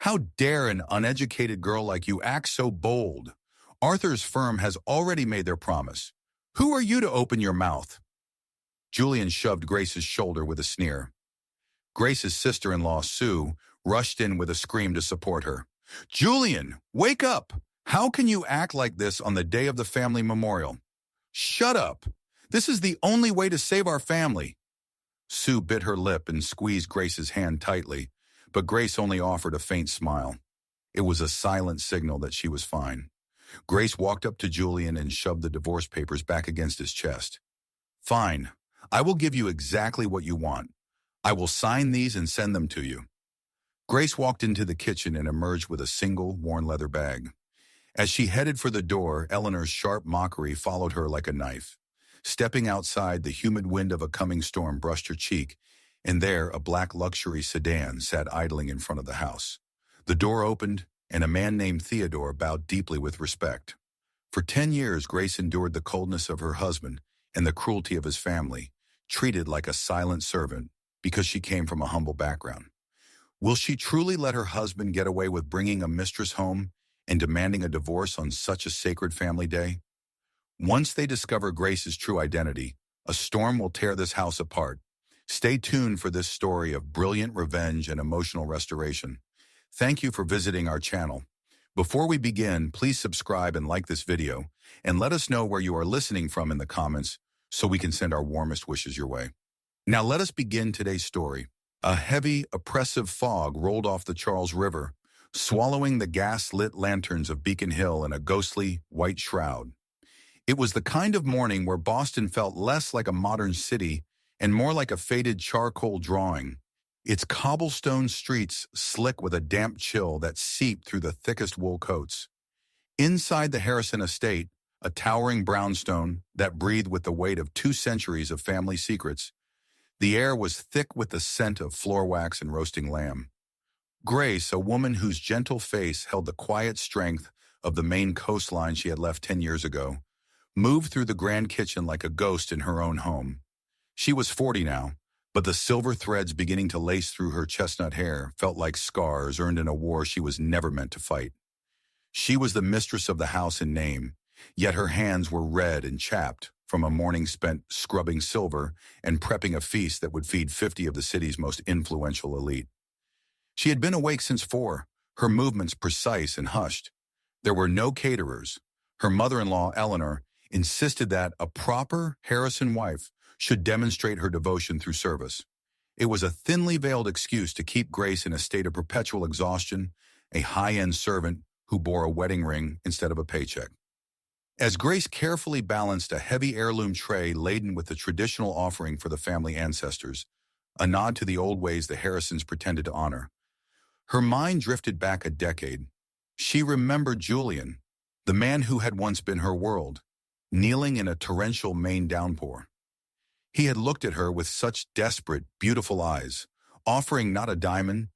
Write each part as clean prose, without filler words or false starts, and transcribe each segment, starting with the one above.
How dare an uneducated girl like you act so bold? Arthur's firm has already made their promise. Who are you to open your mouth? Julian shoved Grace's shoulder with a sneer. Grace's sister-in-law, Sue, rushed in with a scream to support her. Julian, wake up! How can you act like this on the day of the family memorial? Shut up! This is the only way to save our family. Sue bit her lip and squeezed Grace's hand tightly, but Grace only offered a faint smile. It was a silent signal that she was fine. Grace walked up to Julian and shoved the divorce papers back against his chest. Fine. I will give you exactly what you want. I will sign these and send them to you. Grace walked into the kitchen and emerged with a single, worn leather bag. As she headed for the door, Eleanor's sharp mockery followed her like a knife. Stepping outside, the humid wind of a coming storm brushed her cheek, and there a black luxury sedan sat idling in front of the house. The door opened, and a man named Theodore bowed deeply with respect. For 10 years, Grace endured the coldness of her husband and the cruelty of his family, treated like a silent servant because she came from a humble background. Will she truly let her husband get away with bringing a mistress home and demanding a divorce on such a sacred family day? Once they discover Grace's true identity, a storm will tear this house apart. Stay tuned for this story of brilliant revenge and emotional restoration. Thank you for visiting our channel. Before we begin, please subscribe and like this video, and let us know where you are listening from in the comments so we can send our warmest wishes your way. Now let us begin today's story. A heavy, oppressive fog rolled off the Charles River, swallowing the gas-lit lanterns of Beacon Hill in a ghostly, white shroud. It was the kind of morning where Boston felt less like a modern city and more like a faded charcoal drawing, its cobblestone streets slick with a damp chill that seeped through the thickest wool coats. Inside the Harrison estate, a towering brownstone that breathed with the weight of 2 centuries of family secrets, the air was thick with the scent of floor wax and roasting lamb. Grace, a woman whose gentle face held the quiet strength of the Maine coastline she had left 10 years ago, moved through the grand kitchen like a ghost in her own home. She was 40 now, but the silver threads beginning to lace through her chestnut hair felt like scars earned in a war she was never meant to fight. She was the mistress of the house in name, yet her hands were red and chapped from a morning spent scrubbing silver and prepping a feast that would feed 50 of the city's most influential elite. She had been awake since 4, her movements precise and hushed. There were no caterers. Her mother-in-law, Eleanor, insisted that a proper Harrison wife should demonstrate her devotion through service. It was a thinly veiled excuse to keep Grace in a state of perpetual exhaustion, a high-end servant who bore a wedding ring instead of a paycheck. As Grace carefully balanced a heavy heirloom tray laden with the traditional offering for the family ancestors, a nod to the old ways the Harrisons pretended to honor, her mind drifted back a decade. She remembered Julian, the man who had once been her world, kneeling in a torrential Maine downpour. He had looked at her with such desperate, beautiful eyes, offering not a diamond,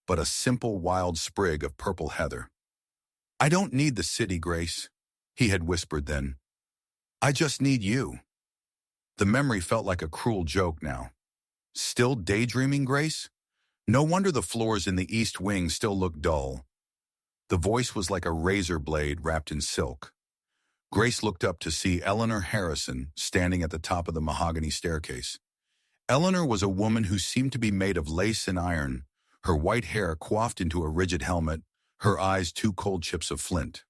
but a simple wild sprig of purple heather. "I don't need the city, Grace," he had whispered then. "I just need you." The memory felt like a cruel joke now. Still daydreaming, Grace? No wonder the floors in the East Wing still looked dull. The voice was like a razor blade wrapped in silk. Grace looked up to see Eleanor Harrison standing at the top of the mahogany staircase. Eleanor was a woman who seemed to be made of lace and iron, her white hair coiffed into a rigid helmet, her eyes 2 cold chips of flint.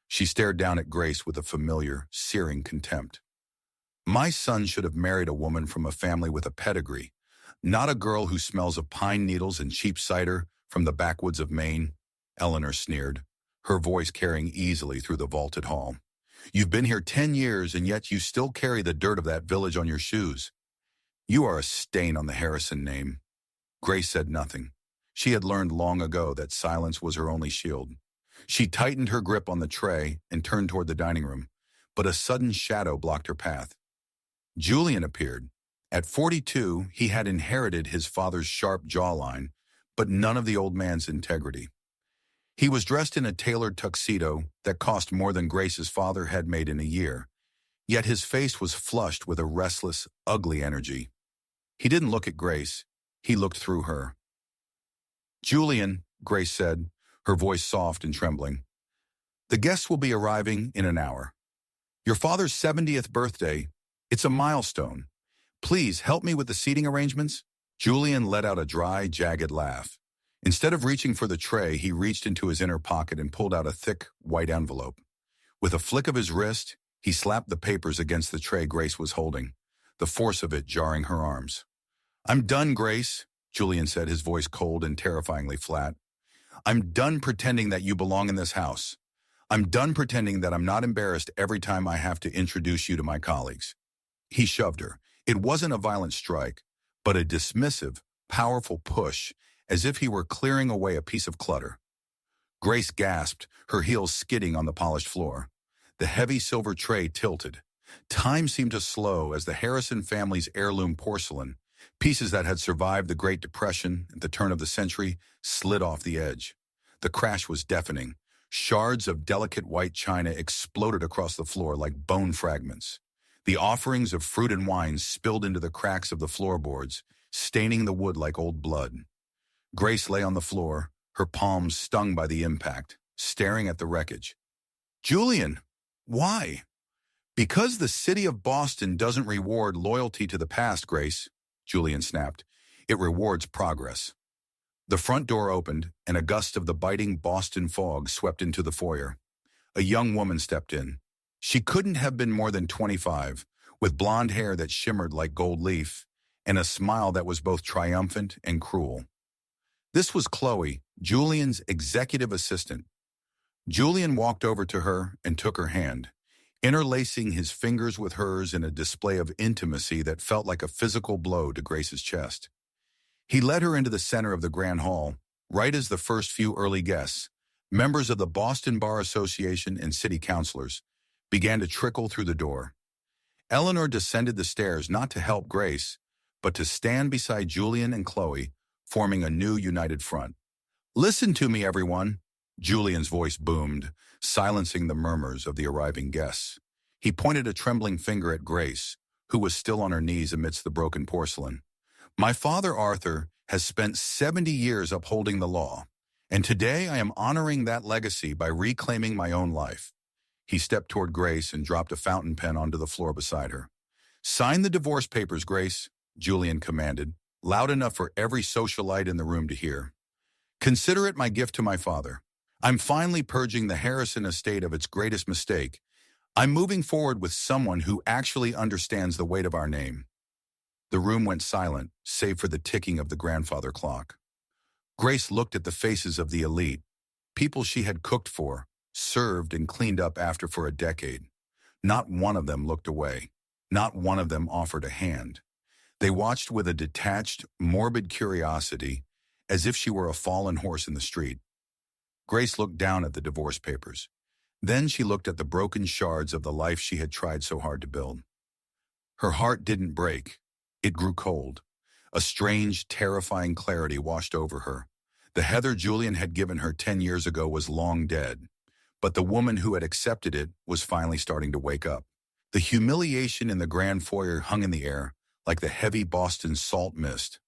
She stared down at Grace with a familiar, searing contempt. "My son should have married a woman from a family with a pedigree, not a girl who smells of pine needles and cheap cider from the backwoods of Maine," Eleanor sneered, her voice carrying easily through the vaulted hall. "You've been here 10 years, and yet you still carry the dirt of that village on your shoes. You are a stain on the Harrison name." Grace said nothing. She had learned long ago that silence was her only shield. She tightened her grip on the tray and turned toward the dining room, but a sudden shadow blocked her path. Julian appeared. At 42, he had inherited his father's sharp jawline, but none of the old man's integrity. He was dressed in a tailored tuxedo that cost more than Grace's father had made in a year, yet his face was flushed with a restless, ugly energy. He didn't look at Grace. He looked through her. "Julian," Grace said, her voice soft and trembling. "The guests will be arriving in an hour. Your father's 70th birthday. It's a milestone. Please help me with the seating arrangements." Julian let out a dry, jagged laugh. Instead of reaching for the tray, he reached into his inner pocket and pulled out a thick, white envelope. With a flick of his wrist, he slapped the papers against the tray Grace was holding, the force of it jarring her arms. "I'm done, Grace," Julian said, his voice cold and terrifyingly flat. "I'm done pretending that you belong in this house. I'm done pretending that I'm not embarrassed every time I have to introduce you to my colleagues." He shoved her. It wasn't a violent strike, but a dismissive, powerful push, as if he were clearing away a piece of clutter. Grace gasped, her heels skidding on the polished floor. The heavy silver tray tilted. Time seemed to slow as the Harrison family's heirloom porcelain, pieces that had survived the Great Depression at the turn of the century, slid off the edge. The crash was deafening. Shards of delicate white china exploded across the floor like bone fragments. The offerings of fruit and wine spilled into the cracks of the floorboards, staining the wood like old blood. Grace lay on the floor, her palms stung by the impact, staring at the wreckage. "Julian, why?" "Because the city of Boston doesn't reward loyalty to the past, Grace," Julian snapped. "It rewards progress." The front door opened, and a gust of the biting Boston fog swept into the foyer. A young woman stepped in. She couldn't have been more than 25, with blonde hair that shimmered like gold leaf, and a smile that was both triumphant and cruel. This was Chloe, Julian's executive assistant. Julian walked over to her and took her hand, interlacing his fingers with hers in a display of intimacy that felt like a physical blow to Grace's chest. He led her into the center of the grand hall, right as the first few early guests, members of the Boston Bar Association and city councilors, began to trickle through the door. Eleanor descended the stairs not to help Grace, but to stand beside Julian and Chloe, forming a new united front. "Listen to me, everyone," Julian's voice boomed, silencing the murmurs of the arriving guests. He pointed a trembling finger at Grace, who was still on her knees amidst the broken porcelain. "My father, Arthur, has spent 70 years upholding the law, and today I am honoring that legacy by reclaiming my own life." He stepped toward Grace and dropped a fountain pen onto the floor beside her. "Sign the divorce papers, Grace," Julian commanded, loud enough for every socialite in the room to hear. "Consider it my gift to my father. I'm finally purging the Harrison estate of its greatest mistake. I'm moving forward with someone who actually understands the weight of our name." The room went silent, save for the ticking of the grandfather clock. Grace looked at the faces of the elite, people she had cooked for, served and cleaned up after for a decade. Not one of them looked away. Not one of them offered a hand. They watched with a detached, morbid curiosity, as if she were a fallen horse in the street. Grace looked down at the divorce papers. Then she looked at the broken shards of the life she had tried so hard to build. Her heart didn't break. It grew cold. A strange, terrifying clarity washed over her. The Heather Julian had given her 10 years ago was long dead, but the woman who had accepted it was finally starting to wake up. The humiliation in the grand foyer hung in the air, like the heavy Boston salt mist.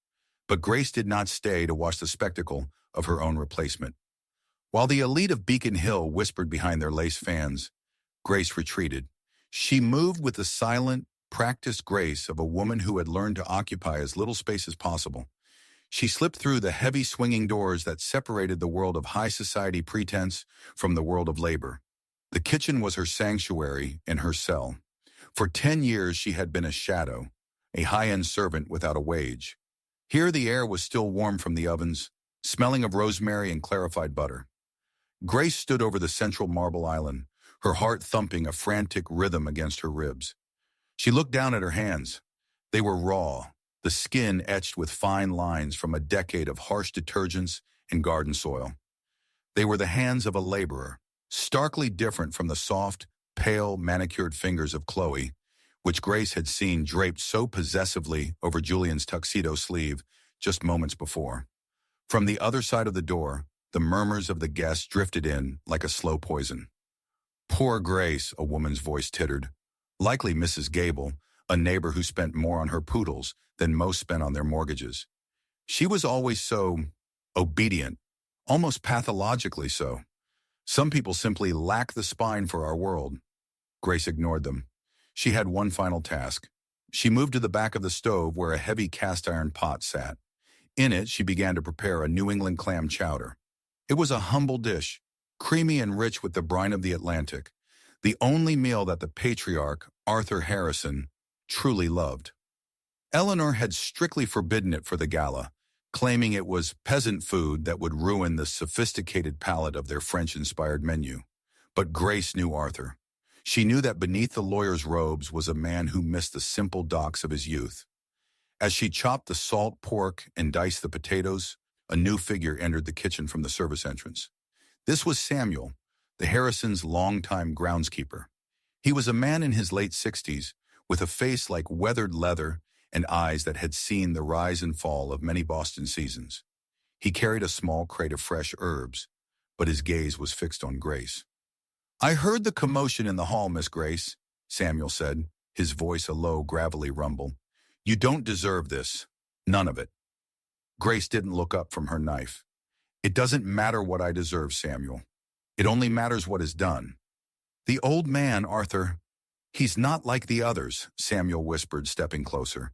But Grace did not stay to watch the spectacle of her own replacement. While the elite of Beacon Hill whispered behind their lace fans, Grace retreated. She moved with the silent, practiced grace of a woman who had learned to occupy as little space as possible. She slipped through the heavy swinging doors that separated the world of high society pretense from the world of labor. The kitchen was her sanctuary and her cell. For 10 years she had been a shadow, a high-end servant without a wage. Here the air was still warm from the ovens, smelling of rosemary and clarified butter. Grace stood over the central marble island, her heart thumping a frantic rhythm against her ribs. She looked down at her hands. They were raw, the skin etched with fine lines from a decade of harsh detergents and garden soil. They were the hands of a laborer, starkly different from the soft, pale, manicured fingers of Chloe, which Grace had seen draped so possessively over Julian's tuxedo sleeve just moments before. From the other side of the door, the murmurs of the guests drifted in like a slow poison. "Poor Grace," a woman's voice tittered. Likely Mrs. Gable, a neighbor who spent more on her poodles than most spent on their mortgages. She was always so obedient, almost pathologically so. Some people simply lack the spine for our world. Grace ignored them. She had one final task. She moved to the back of the stove where a heavy cast-iron pot sat. In it, she began to prepare a New England clam chowder. It was a humble dish, creamy and rich with the brine of the Atlantic, the only meal that the patriarch, Arthur Harrison, truly loved. Eleanor had strictly forbidden it for the gala, claiming it was peasant food that would ruin the sophisticated palate of their French-inspired menu. But Grace knew Arthur. She knew that beneath the lawyer's robes was a man who missed the simple docks of his youth. As she chopped the salt pork and diced the potatoes, a new figure entered the kitchen from the service entrance. This was Samuel, the Harrisons' longtime groundskeeper. He was a man in his late 60s, with a face like weathered leather and eyes that had seen the rise and fall of many Boston seasons. He carried a small crate of fresh herbs, but his gaze was fixed on Grace. "I heard the commotion in the hall, Miss Grace," Samuel said, his voice a low, gravelly rumble. "You don't deserve this. None of it." Grace didn't look up from her knife. "It doesn't matter what I deserve, Samuel. It only matters what is done." "The old man, Arthur, he's not like the others," Samuel whispered, stepping closer.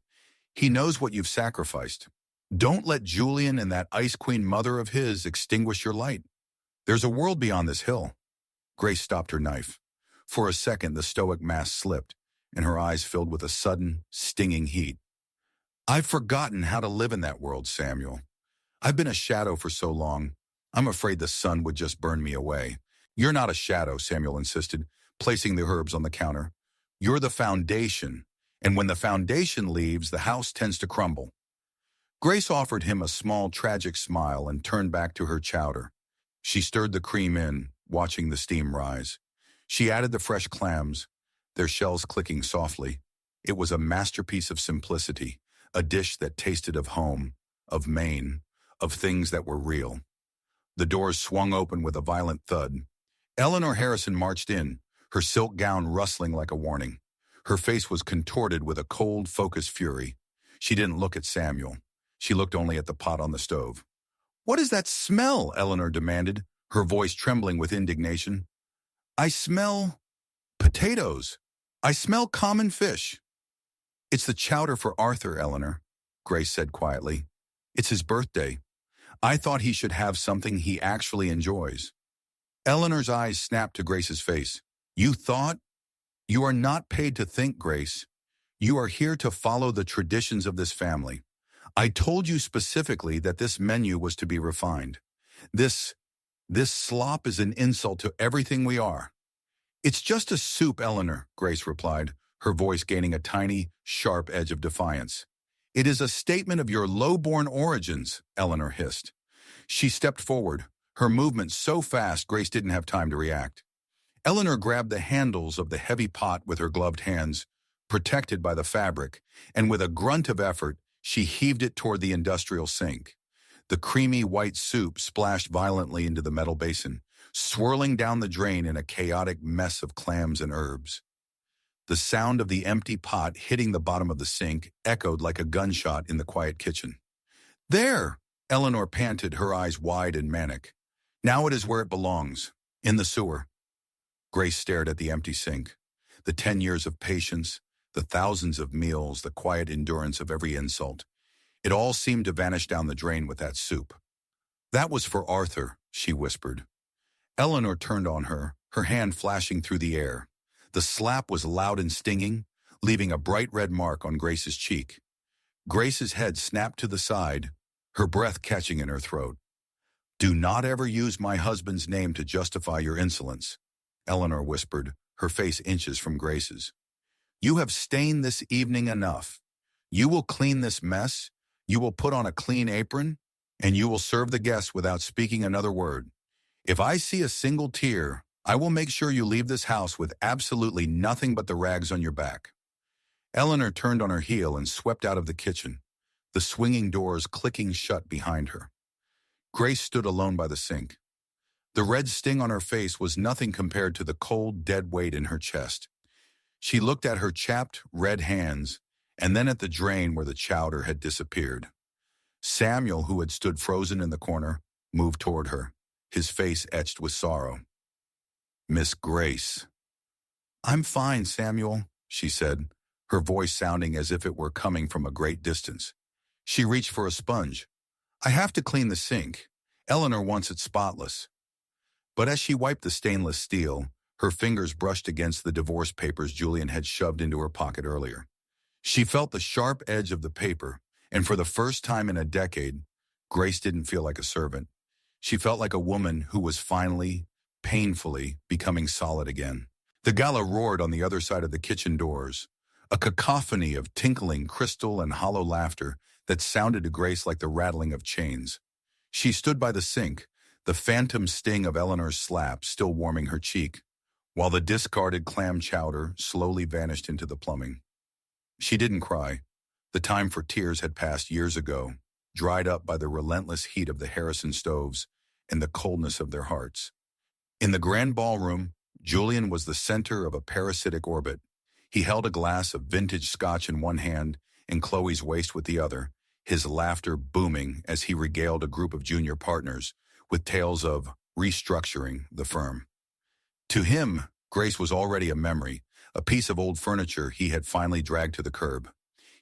"He knows what you've sacrificed. Don't let Julian and that Ice Queen mother of his extinguish your light. There's a world beyond this hill." Grace stopped her knife. For a second, the stoic mask slipped, and her eyes filled with a sudden, stinging heat. "I've forgotten how to live in that world, Samuel. I've been a shadow for so long, I'm afraid the sun would just burn me away." "You're not a shadow," Samuel insisted, placing the herbs on the counter. "You're the foundation, and when the foundation leaves, the house tends to crumble." Grace offered him a small, tragic smile and turned back to her chowder. She stirred the cream in, watching the steam rise. She added the fresh clams, their shells clicking softly. It was a masterpiece of simplicity, a dish that tasted of home, of Maine, of things that were real. The doors swung open with a violent thud. Eleanor Harrison marched in, her silk gown rustling like a warning. Her face was contorted with a cold, focused fury. She didn't look at Samuel. She looked only at the pot on the stove. "What is that smell?" Eleanor demanded, her voice trembling with indignation. "I smell potatoes. I smell common fish." "It's the chowder for Arthur, Eleanor," Grace said quietly. "It's his birthday. I thought he should have something he actually enjoys." Eleanor's eyes snapped to Grace's face. "You thought? You are not paid to think, Grace. You are here to follow the traditions of this family. I told you specifically that this menu was to be refined. This slop is an insult to everything we are." "It's just a soup, Eleanor," Grace replied, her voice gaining a tiny, sharp edge of defiance. "It is a statement of your low-born origins," Eleanor hissed. She stepped forward, her movement so fast Grace didn't have time to react. Eleanor grabbed the handles of the heavy pot with her gloved hands, protected by the fabric, and with a grunt of effort, she heaved it toward the industrial sink. The creamy white soup splashed violently into the metal basin, swirling down the drain in a chaotic mess of clams and herbs. The sound of the empty pot hitting the bottom of the sink echoed like a gunshot in the quiet kitchen. "There!" Eleanor panted, her eyes wide and manic. "Now it is where it belongs, in the sewer." Grace stared at the empty sink. The 10 years of patience, the thousands of meals, the quiet endurance of every insult. It all seemed to vanish down the drain with that soup. "That was for Arthur," she whispered. Eleanor turned on her, her hand flashing through the air. The slap was loud and stinging, leaving a bright red mark on Grace's cheek. Grace's head snapped to the side, her breath catching in her throat. "Do not ever use my husband's name to justify your insolence," Eleanor whispered, her face inches from Grace's. "You have stained this evening enough. You will clean this mess, you will put on a clean apron, and you will serve the guests without speaking another word. If I see a single tear, I will make sure you leave this house with absolutely nothing but the rags on your back." Eleanor turned on her heel and swept out of the kitchen, the swinging doors clicking shut behind her. Grace stood alone by the sink. The red sting on her face was nothing compared to the cold, dead weight in her chest. She looked at her chapped, red hands, and then at the drain where the chowder had disappeared. Samuel, who had stood frozen in the corner, moved toward her, his face etched with sorrow. Miss Grace. I'm fine, Samuel, she said, her voice sounding as if it were coming from a great distance. She reached for a sponge. I have to clean the sink. Eleanor wants it spotless. But as she wiped the stainless steel, her fingers brushed against the divorce papers Julian had shoved into her pocket earlier. She felt the sharp edge of the paper, and for the first time in a decade, Grace didn't feel like a servant. She felt like a woman who was finally, painfully, becoming solid again. The gala roared on the other side of the kitchen doors, a cacophony of tinkling crystal and hollow laughter that sounded to Grace like the rattling of chains. She stood by the sink, the phantom sting of Eleanor's slap still warming her cheek, while the discarded clam chowder slowly vanished into the plumbing. She didn't cry. The time for tears had passed years ago, dried up by the relentless heat of the Harrison stoves and the coldness of their hearts. In the grand ballroom, Julian was the center of a parasitic orbit. He held a glass of vintage scotch in one hand and Chloe's waist with the other, his laughter booming as he regaled a group of junior partners with tales of restructuring the firm. To him, Grace was already a memory, a piece of old furniture he had finally dragged to the curb.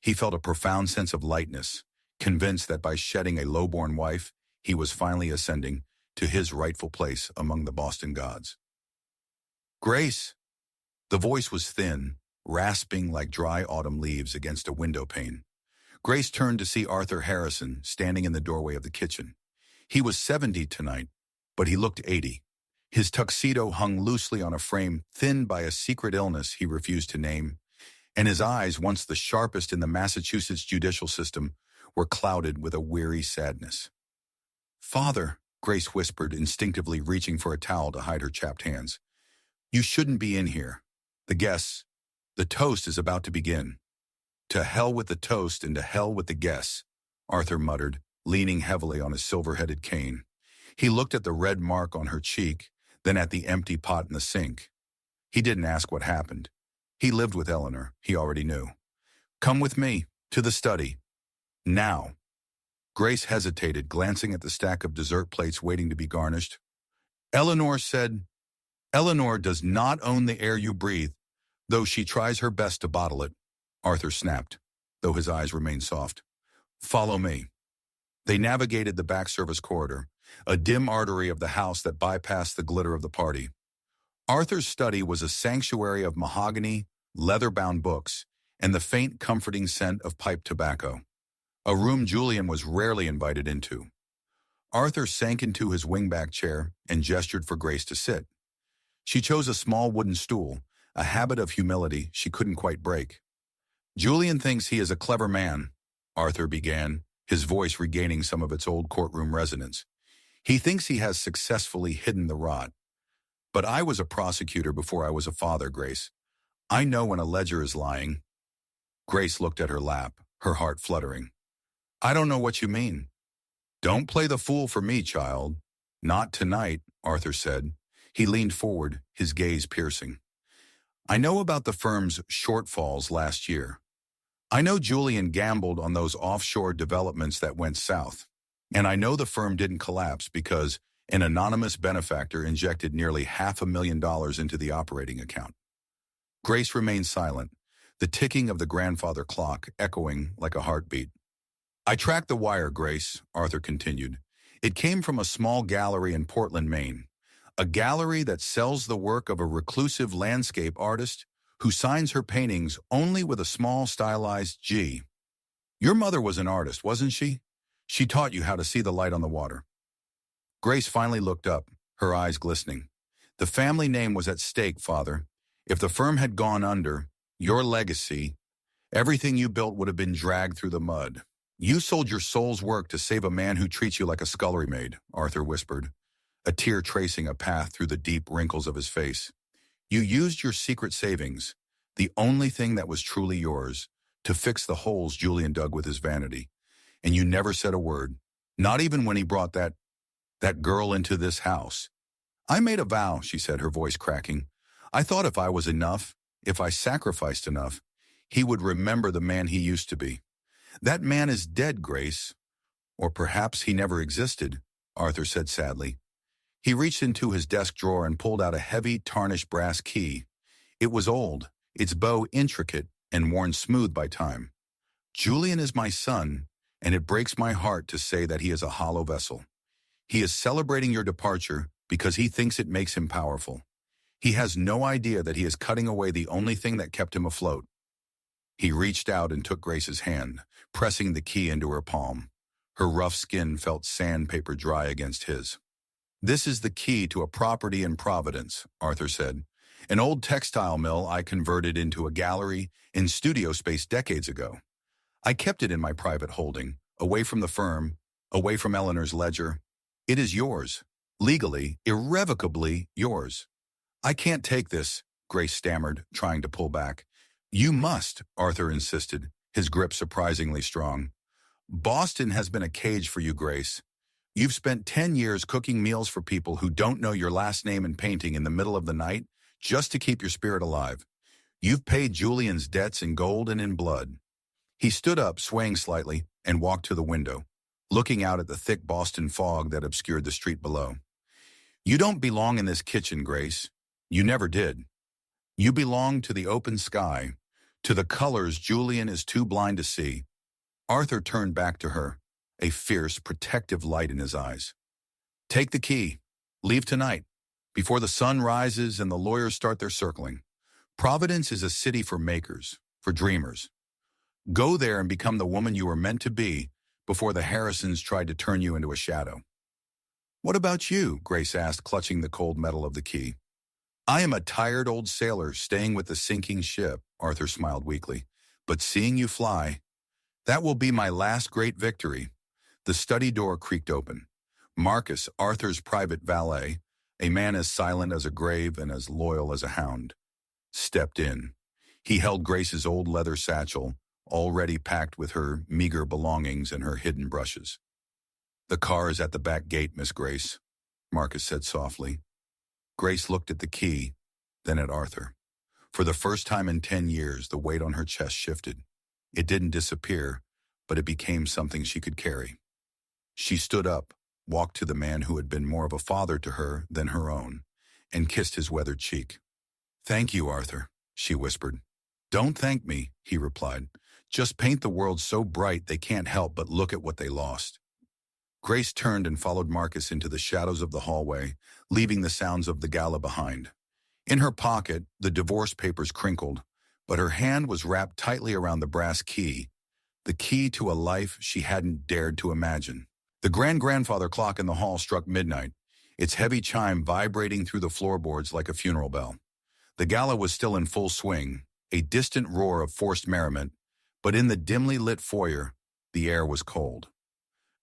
He felt a profound sense of lightness, convinced that by shedding a lowborn wife, he was finally ascending to his rightful place among the Boston gods. Grace! The voice was thin, rasping like dry autumn leaves against a window pane. Grace turned to see Arthur Harrison standing in the doorway of the kitchen. He was 70 tonight, but he looked 80. His tuxedo hung loosely on a frame thinned by a secret illness he refused to name, and his eyes, once the sharpest in the Massachusetts judicial system, were clouded with a weary sadness. "Father," Grace whispered, instinctively reaching for a towel to hide her chapped hands. "You shouldn't be in here. The guests, the toast is about to begin." "To hell with the toast and to hell with the guests," Arthur muttered, leaning heavily on his silver-headed cane. He looked at the red mark on her cheek, then at the empty pot in the sink. He didn't ask what happened. He lived with Eleanor, he already knew. "Come with me, to the study. Now." Grace hesitated, glancing at the stack of dessert plates waiting to be garnished. "Eleanor said, Eleanor does not own the air you breathe, though she tries her best to bottle it," Arthur snapped, though his eyes remained soft. "Follow me." They navigated the back service corridor, a dim artery of the house that bypassed the glitter of the party. Arthur's study was a sanctuary of mahogany, leather-bound books, and the faint, comforting scent of pipe tobacco, a room Julian was rarely invited into. Arthur sank into his wingback chair and gestured for Grace to sit. She chose a small wooden stool, a habit of humility she couldn't quite break. "Julian thinks he is a clever man," Arthur began, his voice regaining some of its old courtroom resonance. "He thinks he has successfully hidden the rot. But I was a prosecutor before I was a father, Grace. I know when a ledger is lying." Grace looked at her lap, her heart fluttering. "I don't know what you mean." "Don't play the fool for me, child." "Not tonight," Arthur said. He leaned forward, his gaze piercing. "I know about the firm's shortfalls last year. I know Julian gambled on those offshore developments that went south. And I know the firm didn't collapse because an anonymous benefactor injected nearly $500,000 into the operating account." Grace remained silent, the ticking of the grandfather clock echoing like a heartbeat. "I tracked the wire, Grace," Arthur continued. "It came from a small gallery in Portland, Maine. A gallery that sells the work of a reclusive landscape artist who signs her paintings only with a small stylized G. Your mother was an artist, wasn't she? She taught you how to see the light on the water." Grace finally looked up, her eyes glistening. "The family name was at stake, Father. If the firm had gone under, your legacy, everything you built would have been dragged through the mud. You sold your soul's work to save a man who treats you like a scullery maid," Arthur whispered, a tear tracing a path through the deep wrinkles of his face. "You used your secret savings, the only thing that was truly yours, to fix the holes Julian dug with his vanity. And you never said a word, not even when he brought that girl into this house." "I made a vow," she said, her voice cracking. "I thought if I was enough, if I sacrificed enough, he would remember the man he used to be. That man is dead, Grace. Or perhaps he never existed. Arthur said sadly. He reached into his desk drawer and pulled out a heavy, tarnished brass key. It was old, its bow intricate and worn smooth by time. Julian is my son, and it breaks my heart to say that he is a hollow vessel. He is celebrating your departure because he thinks it makes him powerful. He has no idea that he is cutting away the only thing that kept him afloat. He reached out and took Grace's hand, pressing the key into her palm. Her rough skin felt sandpaper dry against his. This is the key to a property in Providence, Arthur said. An old textile mill I converted into a gallery and studio space decades ago. I kept it in my private holding, away from the firm, away from Eleanor's ledger. It is yours. Legally, irrevocably yours. I can't take this, Grace stammered, trying to pull back. You must, Arthur insisted, his grip surprisingly strong. Boston has been a cage for you, Grace. You've spent 10 years cooking meals for people who don't know your last name and painting in the middle of the night just to keep your spirit alive. You've paid Julian's debts in gold and in blood. He stood up, swaying slightly, and walked to the window, looking out at the thick Boston fog that obscured the street below. You don't belong in this kitchen, Grace. You never did. You belong to the open sky, to the colors Julian is too blind to see. Arthur turned back to her, a fierce, protective light in his eyes. Take the key. Leave tonight, before the sun rises and the lawyers start their circling. Providence is a city for makers, for dreamers. Go there and become the woman you were meant to be before the Harrisons tried to turn you into a shadow. What about you? Grace asked, clutching the cold metal of the key. I am a tired old sailor staying with the sinking ship, Arthur smiled weakly. But seeing you fly, that will be my last great victory. The study door creaked open. Marcus, Arthur's private valet, a man as silent as a grave and as loyal as a hound, stepped in. He held Grace's old leather satchel, already packed with her meager belongings and her hidden brushes. The car is at the back gate, Miss Grace, Marcus said softly. Grace looked at the key, then at Arthur. For the first time in 10 years, the weight on her chest shifted. It didn't disappear, but it became something she could carry. She stood up, walked to the man who had been more of a father to her than her own, and kissed his weathered cheek. Thank you, Arthur, she whispered. Don't thank me, he replied. Just paint the world so bright they can't help but look at what they lost. Grace turned and followed Marcus into the shadows of the hallway, leaving the sounds of the gala behind. In her pocket, the divorce papers crinkled, but her hand was wrapped tightly around the brass key, the key to a life she hadn't dared to imagine. The grand-grandfather clock in the hall struck midnight, its heavy chime vibrating through the floorboards like a funeral bell. The gala was still in full swing, a distant roar of forced merriment, but in the dimly lit foyer, the air was cold.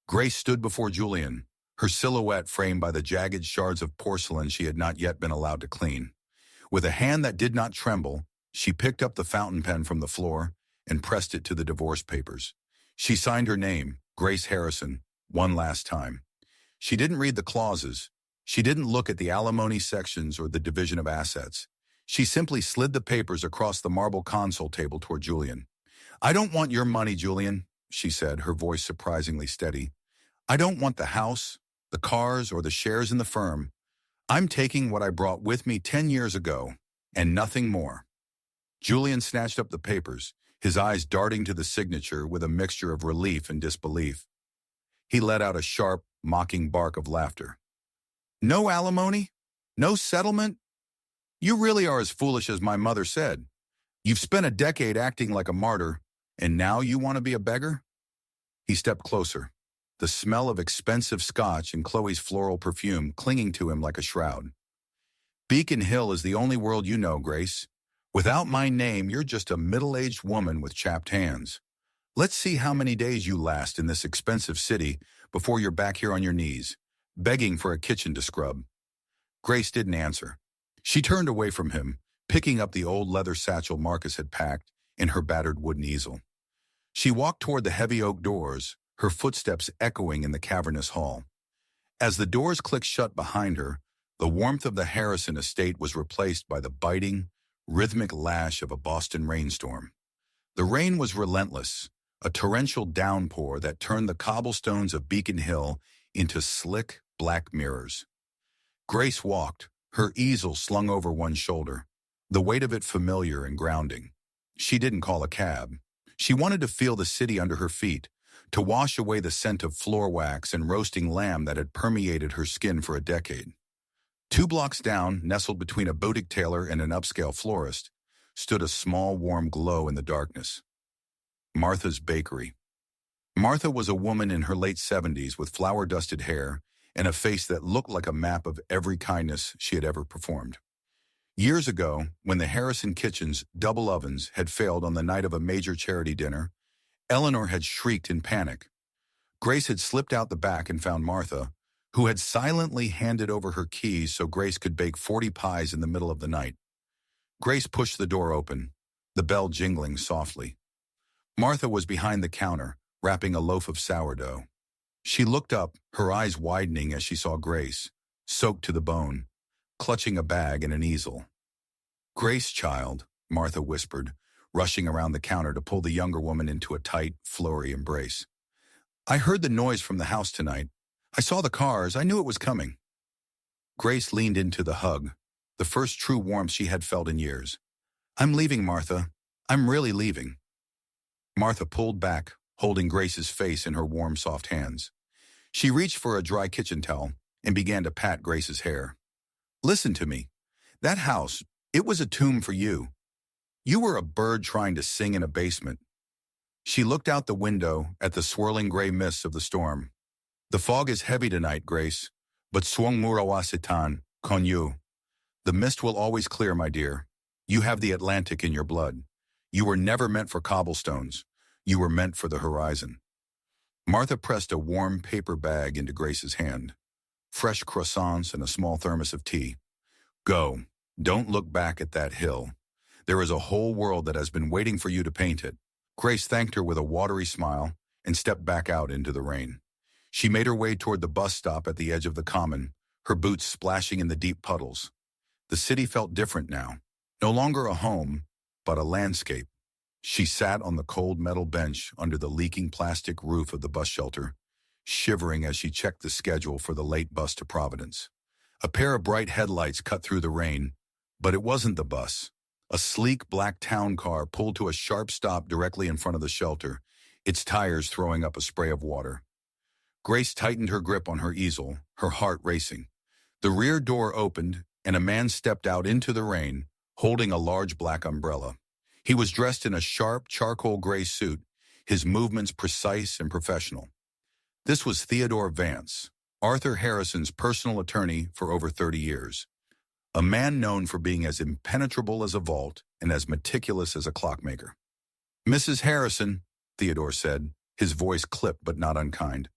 Grace stood before Julian, her silhouette framed by the jagged shards of porcelain she had not yet been allowed to clean. With a hand that did not tremble, she picked up the fountain pen from the floor and pressed it to the divorce papers. She signed her name, Grace Harrison, one last time. She didn't read the clauses. She didn't look at the alimony sections or the division of assets. She simply slid the papers across the marble console table toward Julian. I don't want your money, Julian, she said, her voice surprisingly steady. I don't want the house, the cars, or the shares in the firm. I'm taking what I brought with me 10 years ago, and nothing more. Julian snatched up the papers, his eyes darting to the signature with a mixture of relief and disbelief. He let out a sharp, mocking bark of laughter. No alimony? No settlement? You really are as foolish as my mother said. You've spent a decade acting like a martyr, and now you want to be a beggar? He stepped closer, the smell of expensive scotch and Chloe's floral perfume clinging to him like a shroud. Beacon Hill is the only world you know, Grace. Without my name, you're just a middle-aged woman with chapped hands. Let's see how many days you last in this expensive city before you're back here on your knees, begging for a kitchen to scrub. Grace didn't answer. She turned away from him, picking up the old leather satchel Marcus had packed in her battered wooden easel. She walked toward the heavy oak doors, her footsteps echoing in the cavernous hall. As the doors clicked shut behind her, the warmth of the Harrison estate was replaced by the biting, rhythmic lash of a Boston rainstorm. The rain was relentless, a torrential downpour that turned the cobblestones of Beacon Hill into slick, black mirrors. Grace walked, her easel slung over one shoulder, the weight of it familiar and grounding. She didn't call a cab. She wanted to feel the city under her feet, to wash away the scent of floor wax and roasting lamb that had permeated her skin for a decade. 2 blocks down, nestled between a boutique tailor and an upscale florist, stood a small, warm glow in the darkness. Martha's Bakery. Martha was a woman in her late 70s with flour-dusted hair and a face that looked like a map of every kindness she had ever performed. Years ago, when the Harrison Kitchen's double ovens had failed on the night of a major charity dinner, Eleanor had shrieked in panic. Grace had slipped out the back and found Martha, who had silently handed over her keys so Grace could bake 40 pies in the middle of the night. Grace pushed the door open, the bell jingling softly. Martha was behind the counter, wrapping a loaf of sourdough. She looked up, her eyes widening as she saw Grace, soaked to the bone, clutching a bag and an easel. "Grace, child," Martha whispered, rushing around the counter to pull the younger woman into a tight, flowery embrace. "I heard the noise from the house tonight. I saw the cars. I knew it was coming." Grace leaned into the hug, the first true warmth she had felt in years. "I'm leaving, Martha. I'm really leaving." Martha pulled back, holding Grace's face in her warm, soft hands. She reached for a dry kitchen towel and began to pat Grace's hair. "Listen to me. That house, it was a tomb for you. You were a bird trying to sing in a basement." She looked out the window at the swirling gray mists of the storm. "The fog is heavy tonight, Grace, but swung murawasitan, con you. The mist will always clear, my dear. You have the Atlantic in your blood. You were never meant for cobblestones. You were meant for the horizon." Martha pressed a warm paper bag into Grace's hand. Fresh croissants and a small thermos of tea. "Go. Don't look back at that hill. There is a whole world that has been waiting for you to paint it." Grace thanked her with a watery smile and stepped back out into the rain. She made her way toward the bus stop at the edge of the common, her boots splashing in the deep puddles. The city felt different now. No longer a home, but a landscape. She sat on the cold metal bench under the leaking plastic roof of the bus shelter, shivering as she checked the schedule for the late bus to Providence. A pair of bright headlights cut through the rain, but it wasn't the bus. A sleek black town car pulled to a sharp stop directly in front of the shelter, its tires throwing up a spray of water. Grace tightened her grip on her easel, her heart racing. The rear door opened, and a man stepped out into the rain, holding a large black umbrella. He was dressed in a sharp, charcoal gray suit, his movements precise and professional. This was Theodore Vance, Arthur Harrison's personal attorney for over 30 years. A man known for being as impenetrable as a vault and as meticulous as a clockmaker. "Mrs. Harrison," Theodore said, his voice clipped but not unkind.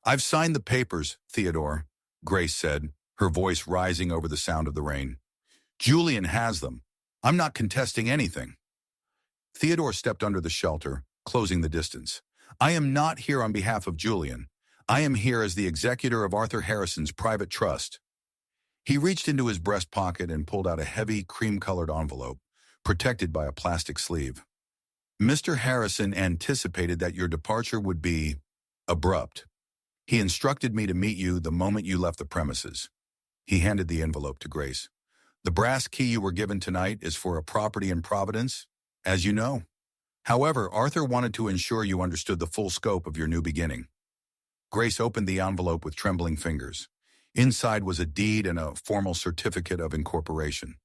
"I've signed the papers, Theodore," Grace said, her voice rising over the sound of the rain. "Julian has them. I'm not contesting anything." Theodore stepped under the shelter, closing the distance. "I am not here on behalf of Julian. I am here as the executor of Arthur Harrison's private trust." He reached into his breast pocket and pulled out a heavy, cream-colored envelope, protected by a plastic sleeve. "Mr. Harrison anticipated that your departure would be abrupt. He instructed me to meet you the moment you left the premises." He handed the envelope to Grace. "The brass key you were given tonight is for a property in Providence, as you know. However, Arthur wanted to ensure you understood the full scope of your new beginning." Grace opened the envelope with trembling fingers. Inside was a deed and a formal certificate of incorporation.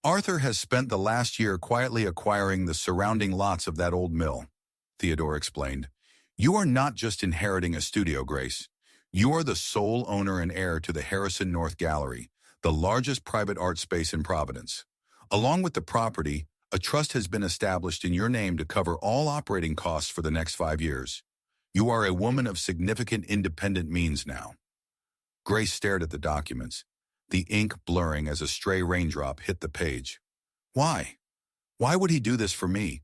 "Arthur has spent the last year quietly acquiring the surrounding lots of that old mill," Theodore explained. "You are not just inheriting a studio, Grace. You are the sole owner and heir to the Harrison North Gallery, the largest private art space in Providence. Along with the property, a trust has been established in your name to cover all operating costs for the next 5 years. You are a woman of significant independent means now." Grace stared at the documents, the ink blurring as a stray raindrop hit the page. "Why? Why would he do this for me?"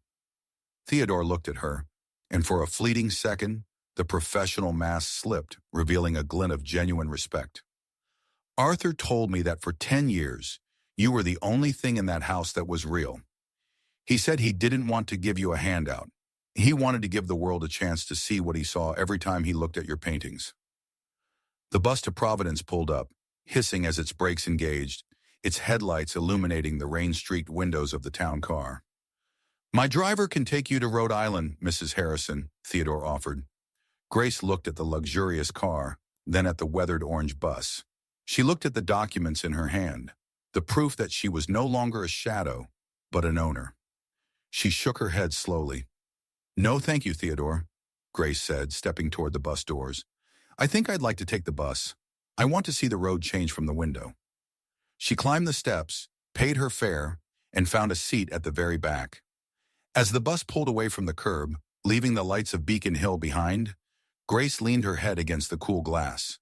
Theodore looked at her, and for a fleeting second, the professional mask slipped, revealing a glint of genuine respect. "Arthur told me that for 10 years, you were the only thing in that house that was real. He said he didn't want to give you a handout. He wanted to give the world a chance to see what he saw every time he looked at your paintings." The bus to Providence pulled up, hissing as its brakes engaged, its headlights illuminating the rain-streaked windows of the town car. "My driver can take you to Rhode Island, Mrs. Harrison," Theodore offered. Grace looked at the luxurious car, then at the weathered orange bus. She looked at the documents in her hand, the proof that she was no longer a shadow, but an owner. She shook her head slowly. "No, thank you, Theodore," Grace said, stepping toward the bus doors. "I think I'd like to take the bus. I want to see the road change from the window." She climbed the steps, paid her fare, and found a seat at the very back. As the bus pulled away from the curb, leaving the lights of Beacon Hill behind, Grace leaned her head against the cool glass.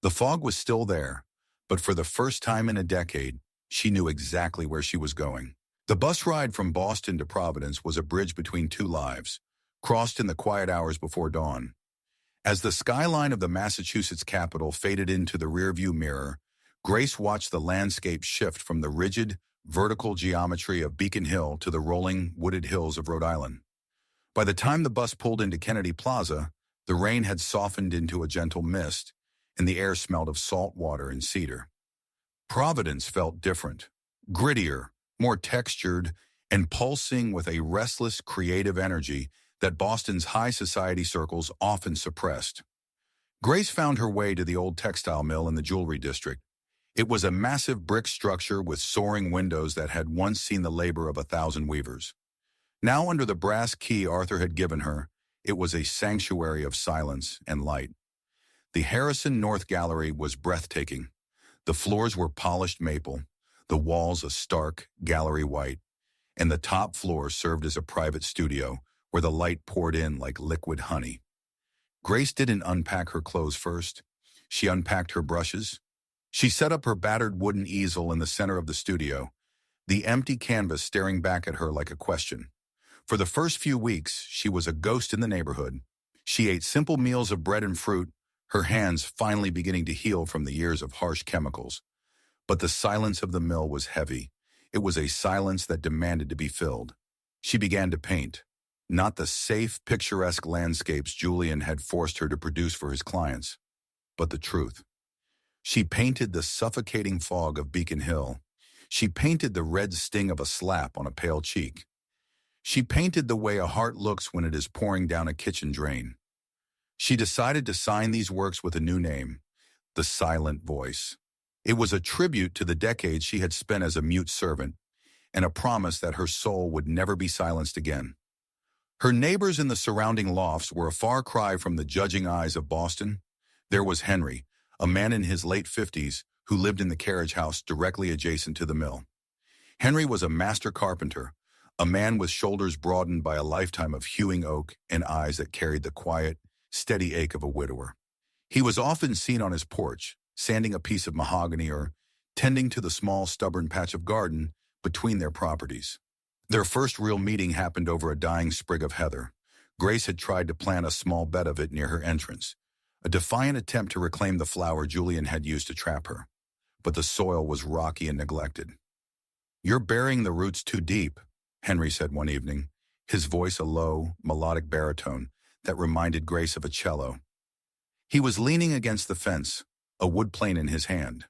The fog was still there, but for the first time in a decade, she knew exactly where she was going. The bus ride from Boston to Providence was a bridge between two lives, crossed in the quiet hours before dawn. As the skyline of the Massachusetts capital faded into the rearview mirror, Grace watched the landscape shift from the rigid, vertical geometry of Beacon Hill to the rolling, wooded hills of Rhode Island. By the time the bus pulled into Kennedy Plaza, the rain had softened into a gentle mist, and the air smelled of salt water and cedar. Providence felt different, grittier, more textured, and pulsing with a restless, creative energy that Boston's high society circles often suppressed. Grace found her way to the old textile mill in the jewelry district. It was a massive brick structure with soaring windows that had once seen the labor of 1,000 weavers. Now, under the brass key Arthur had given her, it was a sanctuary of silence and light. The Harrison North Gallery was breathtaking. The floors were polished maple, the walls a stark gallery white, and the top floor served as a private studio where the light poured in like liquid honey. Grace didn't unpack her clothes first. She unpacked her brushes. She set up her battered wooden easel in the center of the studio, the empty canvas staring back at her like a question. For the first few weeks, she was a ghost in the neighborhood. She ate simple meals of bread and fruit, her hands finally beginning to heal from the years of harsh chemicals. But the silence of the mill was heavy. It was a silence that demanded to be filled. She began to paint. Not the safe, picturesque landscapes Julian had forced her to produce for his clients, but the truth. She painted the suffocating fog of Beacon Hill. She painted the red sting of a slap on a pale cheek. She painted the way a heart looks when it is pouring down a kitchen drain. She decided to sign these works with a new name, The Silent Voice. It was a tribute to the decades she had spent as a mute servant, and a promise that her soul would never be silenced again. Her neighbors in the surrounding lofts were a far cry from the judging eyes of Boston. There was Henry, a man in his late 50s who lived in the carriage house directly adjacent to the mill. Henry was a master carpenter, a man with shoulders broadened by a lifetime of hewing oak and eyes that carried the quiet, steady ache of a widower. He was often seen on his porch, sanding a piece of mahogany or tending to the small, stubborn patch of garden between their properties. Their first real meeting happened over a dying sprig of heather. Grace had tried to plant a small bed of it near her entrance, a defiant attempt to reclaim the flower Julian had used to trap her. But the soil was rocky and neglected. "You're burying the roots too deep," Henry said one evening, his voice a low, melodic baritone that reminded Grace of a cello. He was leaning against the fence, a wood plane in his hand.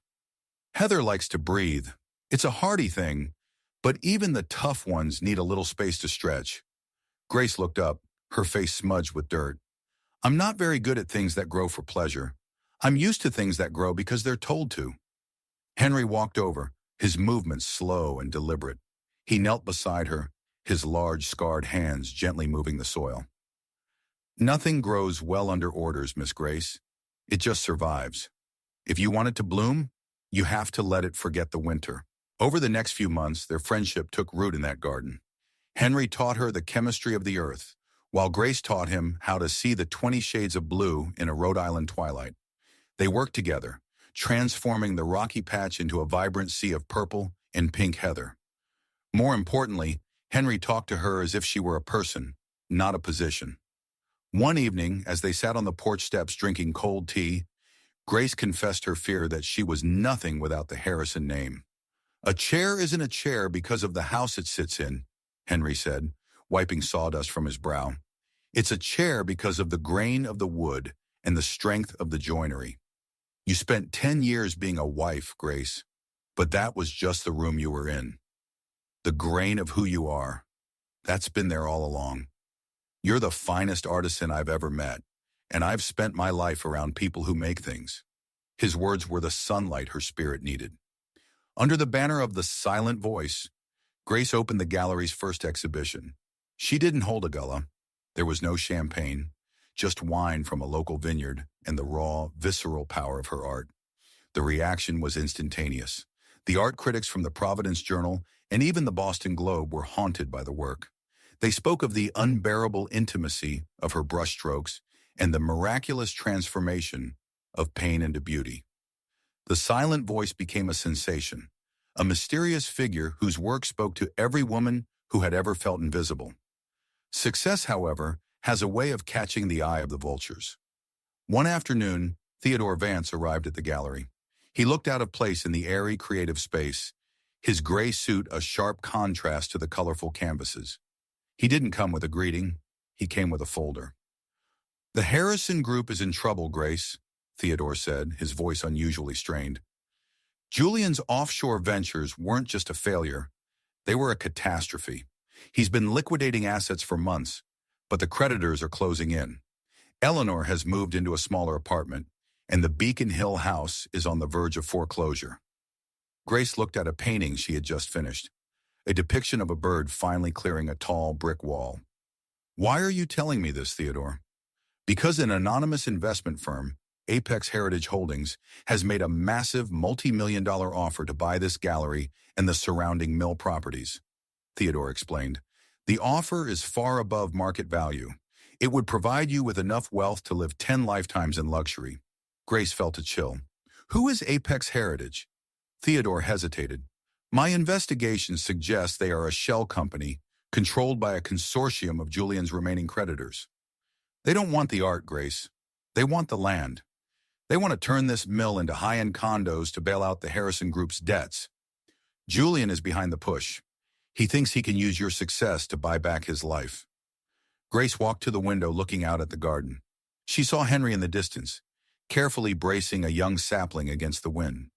"Heather likes to breathe. It's a hardy thing, but even the tough ones need a little space to stretch." Grace looked up, her face smudged with dirt. "I'm not very good at things that grow for pleasure. I'm used to things that grow because they're told to." Henry walked over, his movements slow and deliberate. He knelt beside her, his large, scarred hands gently moving the soil. "Nothing grows well under orders, Miss Grace. It just survives. If you want it to bloom, you have to let it forget the winter." Over the next few months, their friendship took root in that garden. Henry taught her the chemistry of the earth, while Grace taught him how to see the 20 shades of blue in a Rhode Island twilight. They worked together, transforming the rocky patch into a vibrant sea of purple and pink heather. More importantly, Henry talked to her as if she were a person, not a position. One evening, as they sat on the porch steps drinking cold tea, Grace confessed her fear that she was nothing without the Harrison name. "A chair isn't a chair because of the house it sits in," Henry said, wiping sawdust from his brow. "It's a chair because of the grain of the wood and the strength of the joinery." You spent 10 years being a wife, Grace, but that was just the room you were in. The grain of who you are, that's been there all along. You're the finest artisan I've ever met, and I've spent my life around people who make things. His words were the sunlight her spirit needed. Under the banner of the Silent Voice, Grace opened the gallery's first exhibition. She didn't hold a gala. There was no champagne, just wine from a local vineyard and the raw, visceral power of her art. The reaction was instantaneous. The art critics from the Providence Journal and even the Boston Globe were haunted by the work. They spoke of the unbearable intimacy of her brushstrokes and the miraculous transformation of pain into beauty. The Silent Voice became a sensation, a mysterious figure whose work spoke to every woman who had ever felt invisible. Success, however, has a way of catching the eye of the vultures. One afternoon, Theodore Vance arrived at the gallery. He looked out of place in the airy, creative space, his gray suit a sharp contrast to the colorful canvases. He didn't come with a greeting. He came with a folder. "The Harrison Group is in trouble, Grace," Theodore said, his voice unusually strained. Julian's offshore ventures weren't just a failure. They were a catastrophe. He's been liquidating assets for months, but the creditors are closing in. Eleanor has moved into a smaller apartment, and the Beacon Hill house is on the verge of foreclosure. Grace looked at a painting she had just finished, a depiction of a bird finally clearing a tall brick wall. "Why are you telling me this, Theodore?" "Because an anonymous investment firm, Apex Heritage Holdings, has made a massive multi-million-dollar offer to buy this gallery and the surrounding mill properties," Theodore explained. "The offer is far above market value. It would provide you with enough wealth to live 10 lifetimes in luxury." Grace felt a chill. "Who is Apex Heritage?" Theodore hesitated. "My investigation suggests they are a shell company controlled by a consortium of Julian's remaining creditors. They don't want the art, Grace. They want the land. They want to turn this mill into high-end condos to bail out the Harrison Group's debts. Julian is behind the push. He thinks he can use your success to buy back his life." Grace walked to the window looking out at the garden. She saw Henry in the distance, carefully bracing a young sapling against the wind.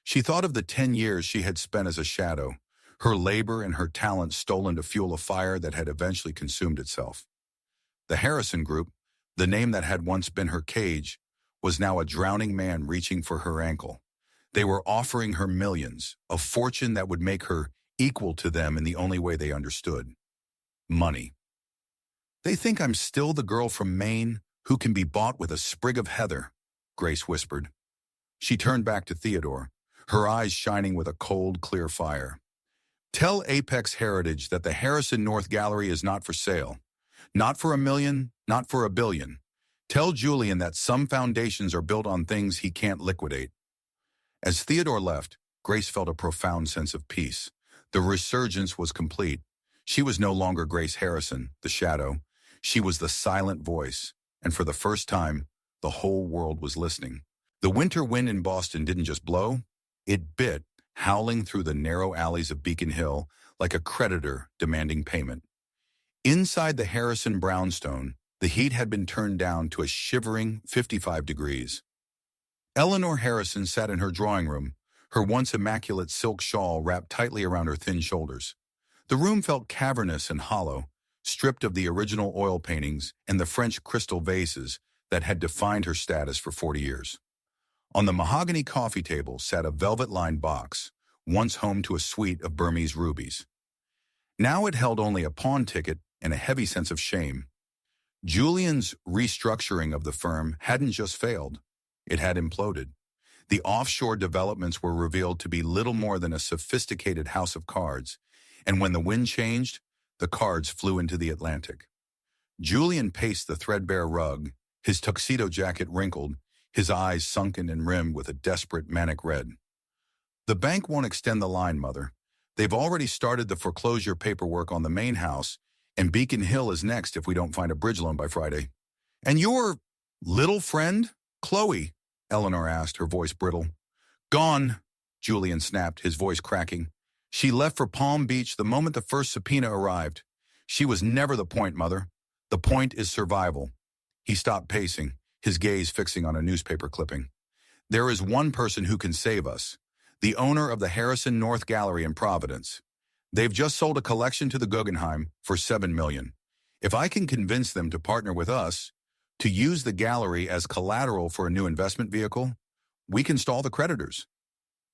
She thought of the 10 years she had spent as a shadow, her labor and her talent stolen to fuel a fire that had eventually consumed itself. The Harrison Group, the name that had once been her cage, was now a drowning man reaching for her ankle. They were offering her millions, a fortune that would make her equal to them in the only way they understood: money. "They think I'm still the girl from Maine who can be bought with a sprig of heather," Grace whispered. She turned back to Theodore, her eyes shining with a cold, clear fire. "Tell Apex Heritage that the Harrison North Gallery is not for sale. Not for $1 million, not for $1 billion. Tell Julian that some foundations are built on things he can't liquidate." As Theodore left, Grace felt a profound sense of peace. The resurgence was complete. She was no longer Grace Harrison, the shadow. She was the Silent Voice, and for the first time, the whole world was listening. The winter wind in Boston didn't just blow, it bit, howling through the narrow alleys of Beacon Hill like a creditor demanding payment. Inside the Harrison brownstone, the heat had been turned down to a shivering 55 degrees. Eleanor Harrison sat in her drawing room, her once immaculate silk shawl wrapped tightly around her thin shoulders. The room felt cavernous and hollow, stripped of the original oil paintings and the French crystal vases that had defined her status for 40 years. On the mahogany coffee table sat a velvet-lined box, once home to a suite of Burmese rubies. Now it held only a pawn ticket and a heavy sense of shame. Julian's restructuring of the firm hadn't just failed, it had imploded. The offshore developments were revealed to be little more than a sophisticated house of cards, and when the wind changed, the cards flew into the Atlantic. Julian paced the threadbare rug, his tuxedo jacket wrinkled, his eyes sunken and rimmed with a desperate manic red. "The bank won't extend the line, Mother. They've already started the foreclosure paperwork on the main house, and Beacon Hill is next if we don't find a bridge loan by Friday." "And your little friend, Chloe?" Eleanor asked, her voice brittle. "Gone," Julian snapped, his voice cracking. "She left for Palm Beach the moment the first subpoena arrived. She was never the point, Mother. The point is survival." He stopped pacing, his gaze fixing on a newspaper clipping. There is one person who can save us, the owner of the Harrison North Gallery in Providence. They've just sold a collection to the Guggenheim for $7 million. If I can convince them to partner with us, to use the gallery as collateral for a new investment vehicle, we can stall the creditors.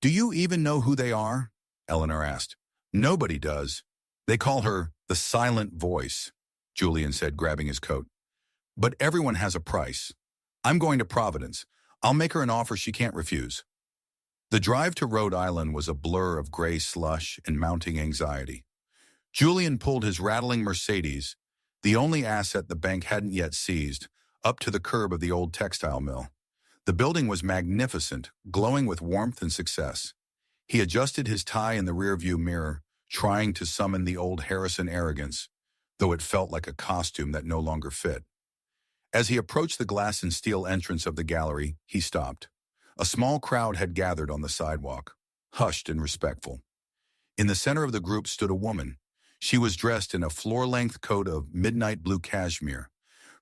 Do you even know who they are? Eleanor asked. Nobody does. They call her the silent voice, Julian said, grabbing his coat. But everyone has a price. I'm going to Providence. I'll make her an offer she can't refuse. The drive to Rhode Island was a blur of gray slush and mounting anxiety. Julian pulled his rattling Mercedes, the only asset the bank hadn't yet seized, up to the curb of the old textile mill. The building was magnificent, glowing with warmth and success. He adjusted his tie in the rearview mirror, trying to summon the old Harrison arrogance, though it felt like a costume that no longer fit. As he approached the glass and steel entrance of the gallery, he stopped. A small crowd had gathered on the sidewalk, hushed and respectful. In the center of the group stood a woman. She was dressed in a floor-length coat of midnight blue cashmere,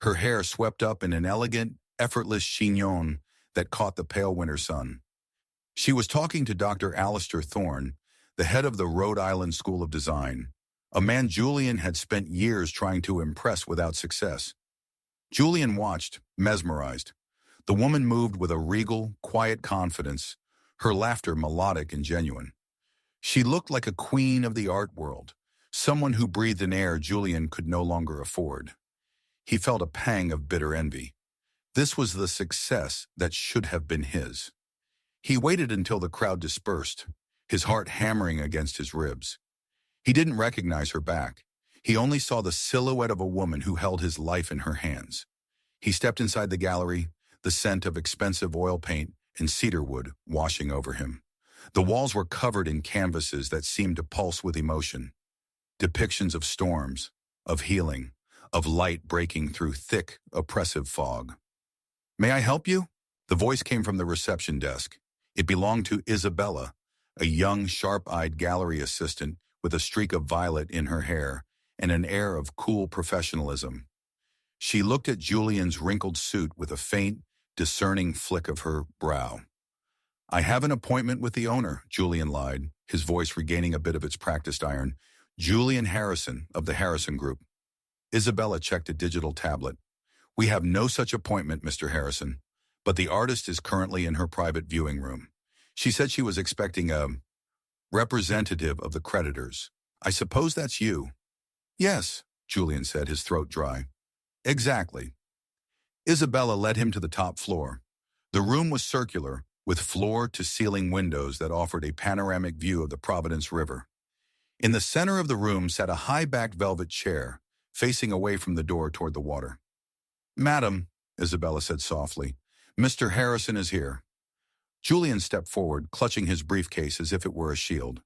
her hair swept up in an elegant, effortless chignon that caught the pale winter sun. She was talking to Dr. Alistair Thorne, the head of the Rhode Island School of Design, a man Julian had spent years trying to impress without success. Julian watched, mesmerized. The woman moved with a regal, quiet confidence, her laughter melodic and genuine. She looked like a queen of the art world, someone who breathed an air Julian could no longer afford. He felt a pang of bitter envy. This was the success that should have been his. He waited until the crowd dispersed, his heart hammering against his ribs. He didn't recognize her back. He only saw the silhouette of a woman who held his life in her hands. He stepped inside the gallery, the scent of expensive oil paint and cedar wood washing over him. The walls were covered in canvases that seemed to pulse with emotion. Depictions of storms, of healing, of light breaking through thick, oppressive fog. "May I help you?" The voice came from the reception desk. It belonged to Isabella, a young, sharp-eyed gallery assistant with a streak of violet in her hair and an air of cool professionalism. She looked at Julian's wrinkled suit with a faint, discerning flick of her brow. "I have an appointment with the owner," Julian lied, his voice regaining a bit of its practiced iron. "Julian Harrison of the Harrison Group." Isabella checked a digital tablet. "We have no such appointment, Mr. Harrison, but the artist is currently in her private viewing room. She said she was expecting a representative of the creditors. I suppose that's you." "Yes," Julian said, his throat dry. "Exactly." Isabella led him to the top floor. The room was circular, with floor-to-ceiling windows that offered a panoramic view of the Providence River. In the center of the room sat a high-backed velvet chair, facing away from the door toward the water. "Madam," Isabella said softly, "Mr. Harrison is here." Julian stepped forward, clutching his briefcase as if it were a shield.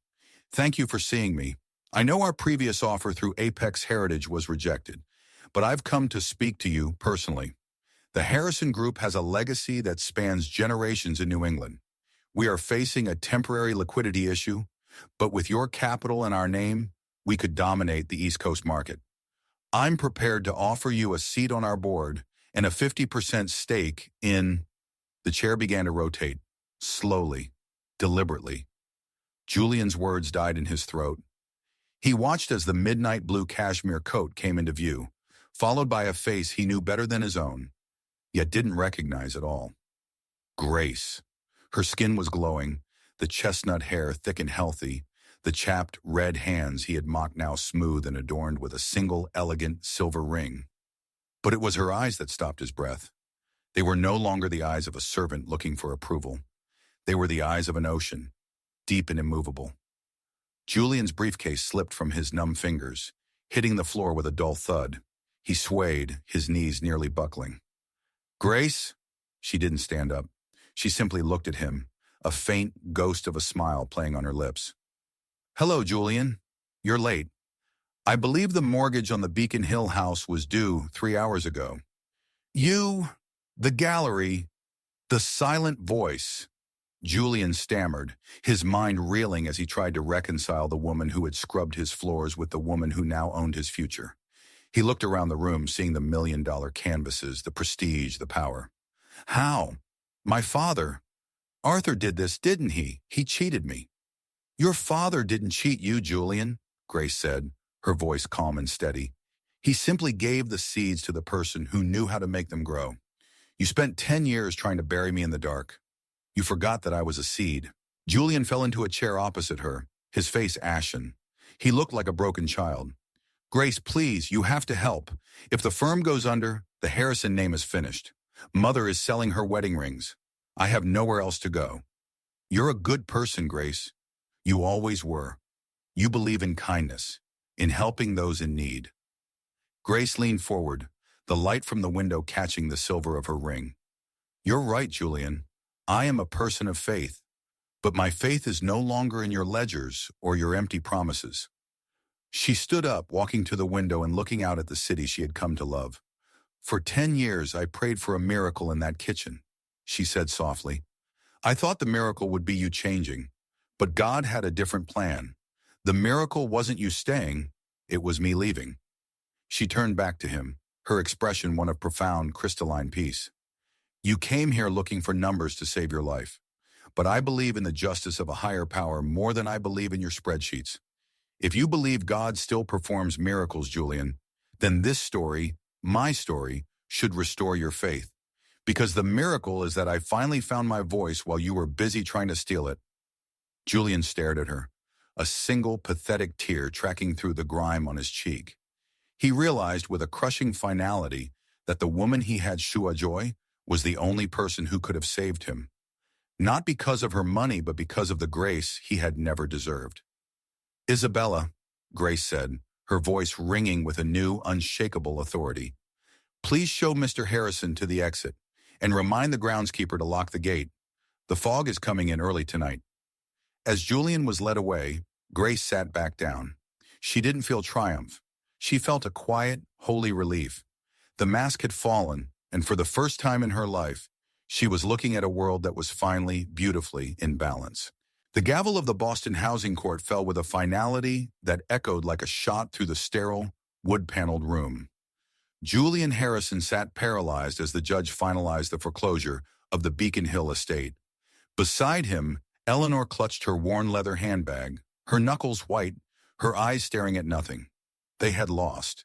"Thank you for seeing me. I know our previous offer through Apex Heritage was rejected, but I've come to speak to you personally. The Harrison Group has a legacy that spans generations in New England. We are facing a temporary liquidity issue, but with your capital and our name, we could dominate the East Coast market. I'm prepared to offer you a seat on our board and a 50% stake in—" The chair began to rotate, slowly, deliberately. Julian's words died in his throat. He watched as the midnight blue cashmere coat came into view, followed by a face he knew better than his own, yet didn't recognize at all. Grace. Her skin was glowing, the chestnut hair thick and healthy, the chapped red hands he had mocked now smooth and adorned with a single elegant silver ring. But it was her eyes that stopped his breath. They were no longer the eyes of a servant looking for approval. They were the eyes of an ocean, deep and immovable. Julian's briefcase slipped from his numb fingers, hitting the floor with a dull thud. He swayed, his knees nearly buckling. "Grace?" She didn't stand up. She simply looked at him, a faint ghost of a smile playing on her lips. "Hello, Julian. You're late. I believe the mortgage on the Beacon Hill house was due 3 hours ago. The gallery, the silent voice." Julian stammered, his mind reeling as he tried to reconcile the woman who had scrubbed his floors with the woman who now owned his future. He looked around the room, seeing the $1 million canvases, the prestige, the power. "How? My father. Arthur did this, didn't he? He cheated me. Your father didn't cheat you, Julian, Grace said, her voice calm and steady. He simply gave the seeds to the person who knew how to make them grow. You spent 10 years trying to bury me in the dark. You forgot that I was a seed. Julian fell into a chair opposite her, his face ashen. He looked like a broken child. Grace, please, you have to help. If the firm goes under, the Harrison name is finished. Mother is selling her wedding rings. I have nowhere else to go. You're a good person, Grace. You always were. You believe in kindness, in helping those in need. Grace leaned forward, the light from the window catching the silver of her ring. You're right, Julian. I am a person of faith. But my faith is no longer in your ledgers or your empty promises. She stood up, walking to the window and looking out at the city she had come to love. For 10 years, I prayed for a miracle in that kitchen, she said softly. I thought the miracle would be you changing, but God had a different plan. The miracle wasn't you staying, it was me leaving. She turned back to him, her expression one of profound, crystalline peace. You came here looking for numbers to save your life, but I believe in the justice of a higher power more than I believe in your spreadsheets. If you believe God still performs miracles, Julian, then this story, my story, should restore your faith. Because the miracle is that I finally found my voice while you were busy trying to steal it. Julian stared at her, a single pathetic tear tracking through the grime on his cheek. He realized with a crushing finality that the woman he had, Shua Joy, was the only person who could have saved him. Not because of her money, but because of the grace he had never deserved. Isabella, Grace said, her voice ringing with a new, unshakable authority. Please show Mr. Harrison to the exit, and remind the groundskeeper to lock the gate. The fog is coming in early tonight. As Julian was led away, Grace sat back down. She didn't feel triumph. She felt a quiet, holy relief. The mask had fallen, and for the first time in her life, she was looking at a world that was finally, beautifully in balance. The gavel of the Boston Housing Court fell with a finality that echoed like a shot through the sterile, wood-paneled room. Julian Harrison sat paralyzed as the judge finalized the foreclosure of the Beacon Hill estate. Beside him, Eleanor clutched her worn leather handbag, her knuckles white, her eyes staring at nothing. They had lost.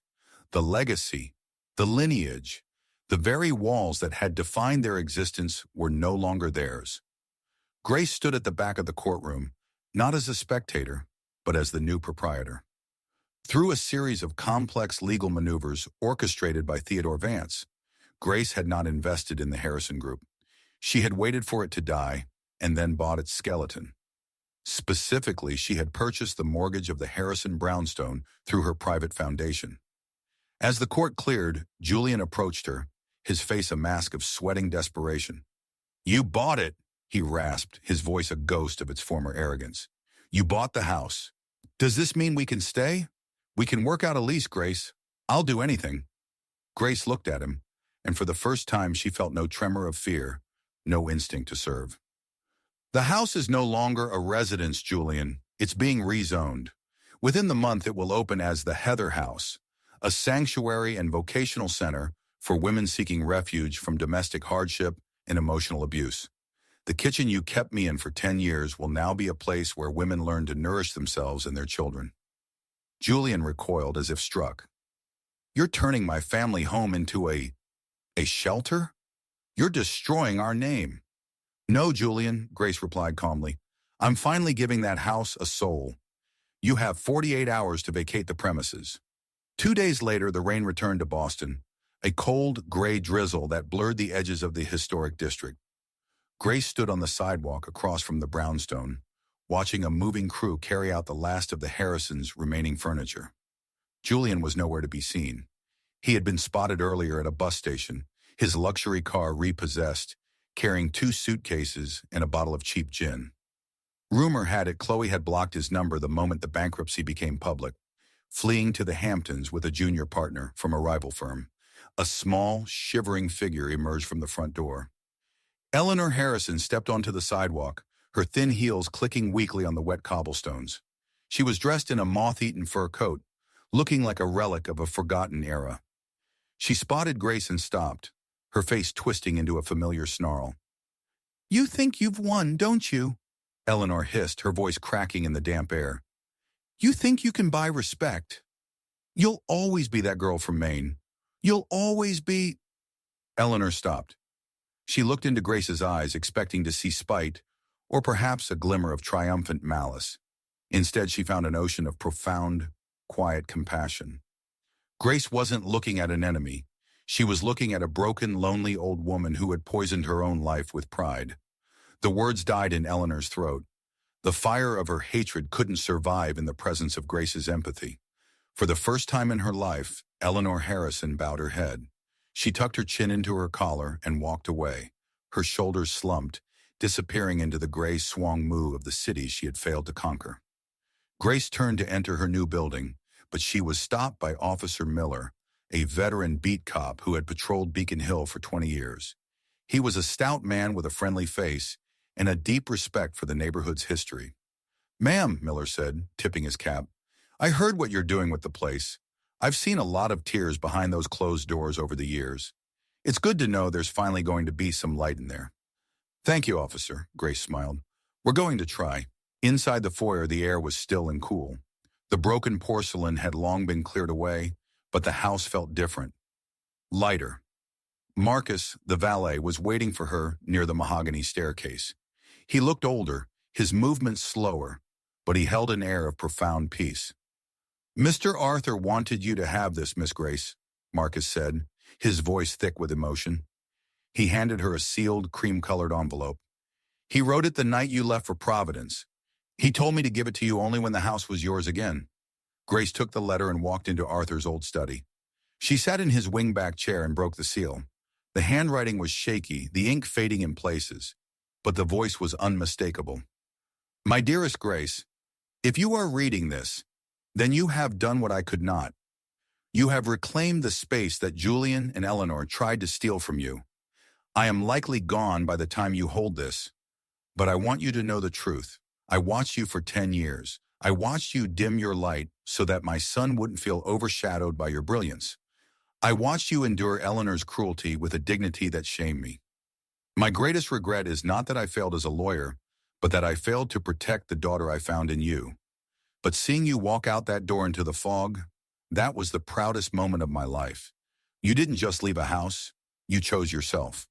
The legacy, the lineage, the very walls that had defined their existence were no longer theirs. Grace stood at the back of the courtroom, not as a spectator, but as the new proprietor. Through a series of complex legal maneuvers orchestrated by Theodore Vance, Grace had not invested in the Harrison Group. She had waited for it to die and then bought its skeleton. Specifically, she had purchased the mortgage of the Harrison brownstone through her private foundation. As the court cleared, Julian approached her, his face a mask of sweating desperation. You bought it, he rasped, his voice a ghost of its former arrogance. You bought the house. Does this mean we can stay? We can work out a lease, Grace. I'll do anything. Grace looked at him, and for the first time she felt no tremor of fear, no instinct to serve. The house is no longer a residence, Julian. It's being rezoned. Within the month it will open as the Heather House, a sanctuary and vocational center for women seeking refuge from domestic hardship and emotional abuse. The kitchen you kept me in for 10 years will now be a place where women learn to nourish themselves and their children. Julian recoiled as if struck. You're turning my family home into a shelter? You're destroying our name. No, Julian, Grace replied calmly. I'm finally giving that house a soul. You have 48 hours to vacate the premises. 2 days later, the rain returned to Boston, a cold, gray drizzle that blurred the edges of the historic district. Grace stood on the sidewalk across from the brownstone, watching a moving crew carry out the last of the Harrisons' remaining furniture. Julian was nowhere to be seen. He had been spotted earlier at a bus station, his luxury car repossessed, carrying 2 suitcases and a bottle of cheap gin. Rumor had it Chloe had blocked his number the moment the bankruptcy became public, fleeing to the Hamptons with a junior partner from a rival firm. A small, shivering figure emerged from the front door. Eleanor Harrison stepped onto the sidewalk, her thin heels clicking weakly on the wet cobblestones. She was dressed in a moth-eaten fur coat, looking like a relic of a forgotten era. She spotted Grace and stopped, her face twisting into a familiar snarl. You think you've won, don't you? Eleanor hissed, her voice cracking in the damp air. You think you can buy respect? You'll always be that girl from Maine. You'll always be... Eleanor stopped. She looked into Grace's eyes, expecting to see spite, or perhaps a glimmer of triumphant malice. Instead, she found an ocean of profound, quiet compassion. Grace wasn't looking at an enemy. She was looking at a broken, lonely old woman who had poisoned her own life with pride. The words died in Eleanor's throat. The fire of her hatred couldn't survive in the presence of Grace's empathy. For the first time in her life, Eleanor Harrison bowed her head. She tucked her chin into her collar and walked away. Her shoulders slumped, disappearing into the gray swung moo of the city she had failed to conquer. Grace turned to enter her new building, but she was stopped by Officer Miller, a veteran beat cop who had patrolled Beacon Hill for 20 years. He was a stout man with a friendly face and a deep respect for the neighborhood's history. Ma'am, Miller said, tipping his cap, I heard what you're doing with the place. I've seen a lot of tears behind those closed doors over the years. It's good to know there's finally going to be some light in there. Thank you, officer, Grace smiled. We're going to try. Inside the foyer, the air was still and cool. The broken porcelain had long been cleared away, but the house felt different. Lighter. Marcus, the valet, was waiting for her near the mahogany staircase. He looked older, his movements slower, but he held an air of profound peace. Mr. Arthur wanted you to have this, Miss Grace, Marcus said, his voice thick with emotion. He handed her a sealed, cream-colored envelope. He wrote it the night you left for Providence. He told me to give it to you only when the house was yours again. Grace took the letter and walked into Arthur's old study. She sat in his wing-back chair and broke the seal. The handwriting was shaky, the ink fading in places, but the voice was unmistakable. My dearest Grace, if you are reading this, then you have done what I could not. You have reclaimed the space that Julian and Eleanor tried to steal from you. I am likely gone by the time you hold this, but I want you to know the truth. I watched you for 10 years. I watched you dim your light so that my son wouldn't feel overshadowed by your brilliance. I watched you endure Eleanor's cruelty with a dignity that shamed me. My greatest regret is not that I failed as a lawyer, but that I failed to protect the daughter I found in you. But seeing you walk out that door into the fog, that was the proudest moment of my life. You didn't just leave a house, you chose yourself.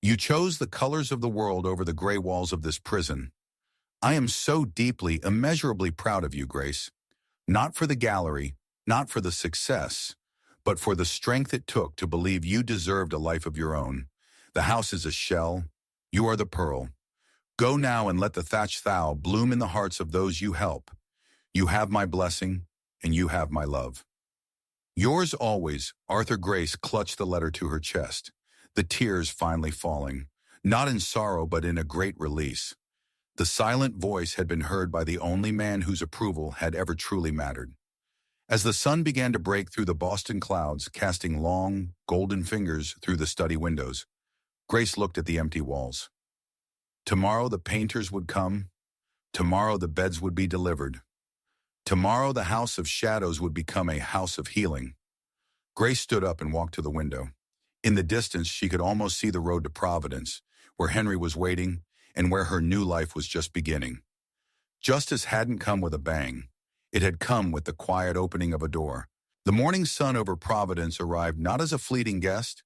You chose the colors of the world over the gray walls of this prison. I am so deeply, immeasurably proud of you, Grace. Not for the gallery, not for the success, but for the strength it took to believe you deserved a life of your own. The house is a shell. You are the pearl. Go now and let the thatched thou bloom in the hearts of those you help. You have my blessing, and you have my love. Yours always, Arthur. Grace clutched the letter to her chest, the tears finally falling, not in sorrow but in a great release. The silent voice had been heard by the only man whose approval had ever truly mattered. As the sun began to break through the Boston clouds, casting long, golden fingers through the study windows, Grace looked at the empty walls. Tomorrow the painters would come. Tomorrow the beds would be delivered. Tomorrow the house of shadows would become a house of healing. Grace stood up and walked to the window. In the distance, she could almost see the road to Providence, where Henry was waiting and where her new life was just beginning. Justice hadn't come with a bang. It had come with the quiet opening of a door. The morning sun over Providence arrived not as a fleeting guest,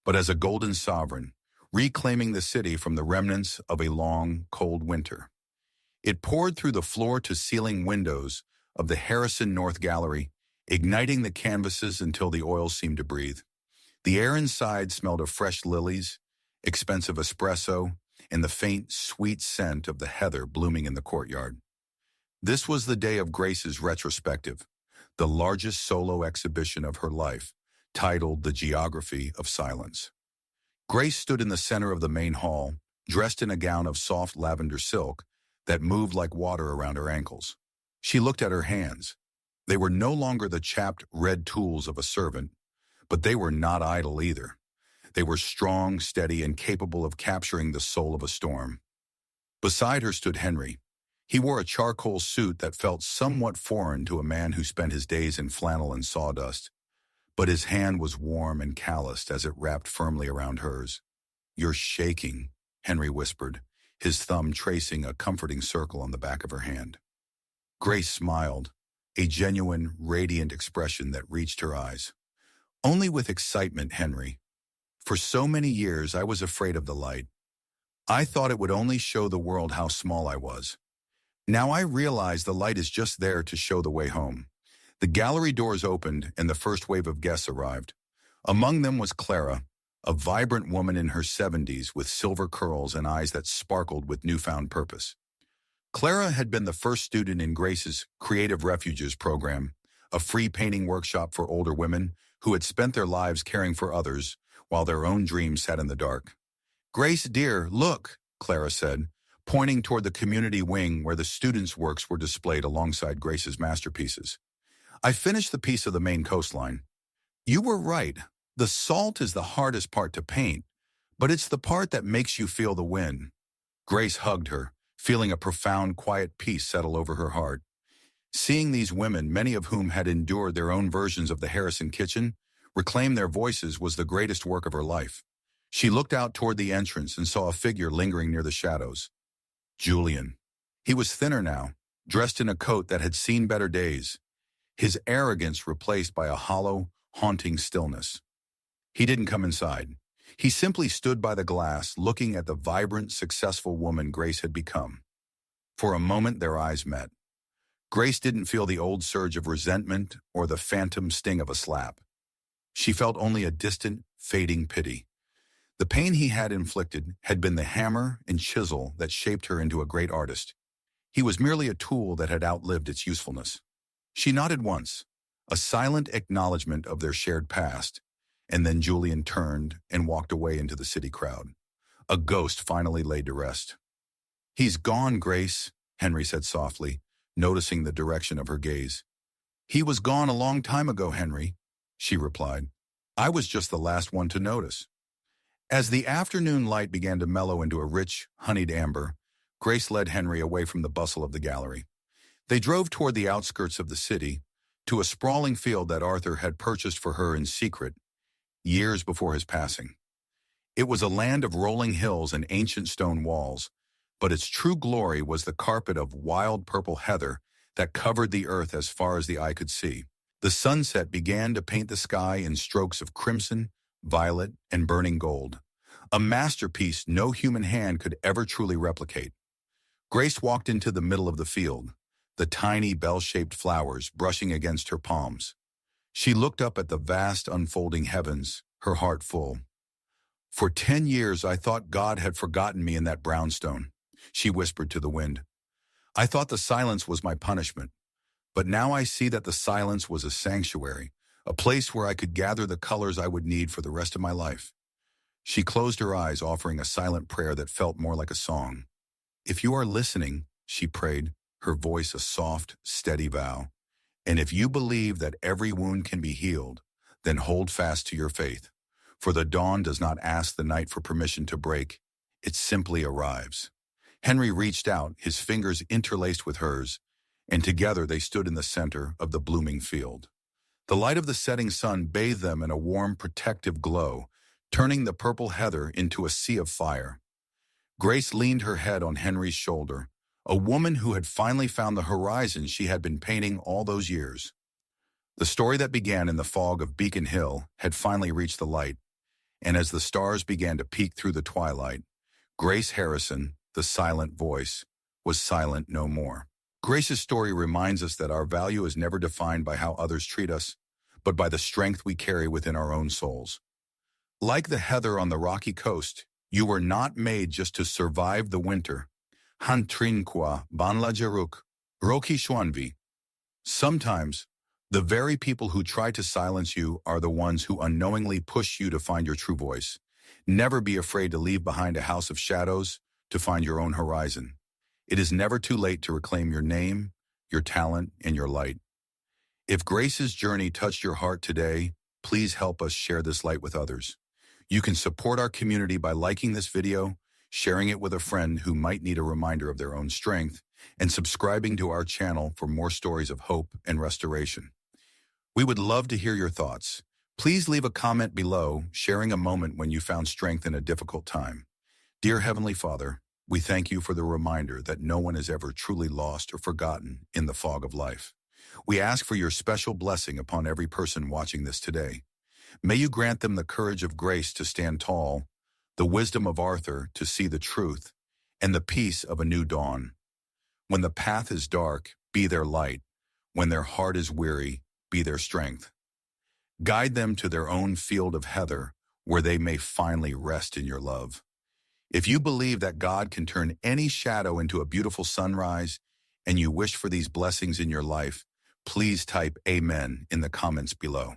but as a golden sovereign, reclaiming the city from the remnants of a long, cold winter. It poured through the floor-to-ceiling windows of the Harrison North Gallery, igniting the canvases until the oil seemed to breathe. The air inside smelled of fresh lilies, expensive espresso, and the faint, sweet scent of the heather blooming in the courtyard. This was the day of Grace's retrospective, the largest solo exhibition of her life, titled The Geography of Silence. Grace stood in the center of the main hall, dressed in a gown of soft lavender silk that moved like water around her ankles. She looked at her hands. They were no longer the chapped red tools of a servant, but they were not idle either. They were strong, steady, and capable of capturing the soul of a storm. Beside her stood Henry. He wore a charcoal suit that felt somewhat foreign to a man who spent his days in flannel and sawdust, but his hand was warm and calloused as it wrapped firmly around hers. You're shaking, Henry whispered, his thumb tracing a comforting circle on the back of her hand. Grace smiled, a genuine, radiant expression that reached her eyes. Only with excitement, Henry. For so many years I was afraid of the light. I thought it would only show the world how small I was. Now I realize the light is just there to show the way home. The gallery doors opened and the first wave of guests arrived. Among them was Clara, a vibrant woman in her 70s with silver curls and eyes that sparkled with newfound purpose. Clara had been the first student in Grace's Creative Refuges program, a free painting workshop for older women who had spent their lives caring for others while their own dreams sat in the dark. "Grace, dear, look," Clara said, pointing toward the community wing where the students' works were displayed alongside Grace's masterpieces. "I finished the piece of the Maine coastline. You were right. The salt is the hardest part to paint, but it's the part that makes you feel the wind." Grace hugged her, feeling a profound, quiet peace settle over her heart. Seeing these women, many of whom had endured their own versions of the Harrison kitchen, reclaim their voices was the greatest work of her life. She looked out toward the entrance and saw a figure lingering near the shadows. Julian. He was thinner now, dressed in a coat that had seen better days, his arrogance replaced by a hollow, haunting stillness. He didn't come inside. He simply stood by the glass, looking at the vibrant, successful woman Grace had become. For a moment, their eyes met. Grace didn't feel the old surge of resentment or the phantom sting of a slap. She felt only a distant, fading pity. The pain he had inflicted had been the hammer and chisel that shaped her into a great artist. He was merely a tool that had outlived its usefulness. She nodded once, a silent acknowledgement of their shared past, and then Julian turned and walked away into the city crowd. A ghost finally laid to rest. "He's gone, Grace," Henry said softly, noticing the direction of her gaze. "He was gone a long time ago, Henry," she replied. "I was just the last one to notice." As the afternoon light began to mellow into a rich, honeyed amber, Grace led Henry away from the bustle of the gallery. They drove toward the outskirts of the city, to a sprawling field that Arthur had purchased for her in secret, years before his passing. It was a land of rolling hills and ancient stone walls, but its true glory was the carpet of wild purple heather that covered the earth as far as the eye could see. The sunset began to paint the sky in strokes of crimson, violet, and burning gold, a masterpiece no human hand could ever truly replicate. Grace walked into the middle of the field, the tiny bell-shaped flowers brushing against her palms. She looked up at the vast unfolding heavens, her heart full. "For 10 years I thought God had forgotten me in that brownstone," she whispered to the wind. "I thought the silence was my punishment, but now I see that the silence was a sanctuary, a place where I could gather the colors I would need for the rest of my life." She closed her eyes, offering a silent prayer that felt more like a song. "If you are listening," she prayed, her voice a soft, steady vow, "and if you believe that every wound can be healed, then hold fast to your faith. For the dawn does not ask the night for permission to break, it simply arrives." Henry reached out, his fingers interlaced with hers, and together they stood in the center of the blooming field. The light of the setting sun bathed them in a warm, protective glow, turning the purple heather into a sea of fire. Grace leaned her head on Henry's shoulder, a woman who had finally found the horizon she had been painting all those years. The story that began in the fog of Beacon Hill had finally reached the light, and as the stars began to peek through the twilight, Grace Harrison, the silent voice, was silent no more. Grace's story reminds us that our value is never defined by how others treat us, but by the strength we carry within our own souls. Like the heather on the rocky coast, you were not made just to survive the winter. Hantrinqua banla jeruk, roki shwanvi. Sometimes, the very people who try to silence you are the ones who unknowingly push you to find your true voice. Never be afraid to leave behind a house of shadows to find your own horizon. It is never too late to reclaim your name, your talent, and your light. If Grace's journey touched your heart today, please help us share this light with others. You can support our community by liking this video, sharing it with a friend who might need a reminder of their own strength, and subscribing to our channel for more stories of hope and restoration. We would love to hear your thoughts. Please leave a comment below, sharing a moment when you found strength in a difficult time. Dear Heavenly Father, we thank you for the reminder that no one is ever truly lost or forgotten in the fog of life. We ask for your special blessing upon every person watching this today. May you grant them the courage of grace to stand tall, the wisdom of Arthur to see the truth, and the peace of a new dawn. When the path is dark, be their light. When their heart is weary, be their strength. Guide them to their own field of heather, where they may finally rest in your love. If you believe that God can turn any shadow into a beautiful sunrise, and you wish for these blessings in your life, please type Amen in the comments below.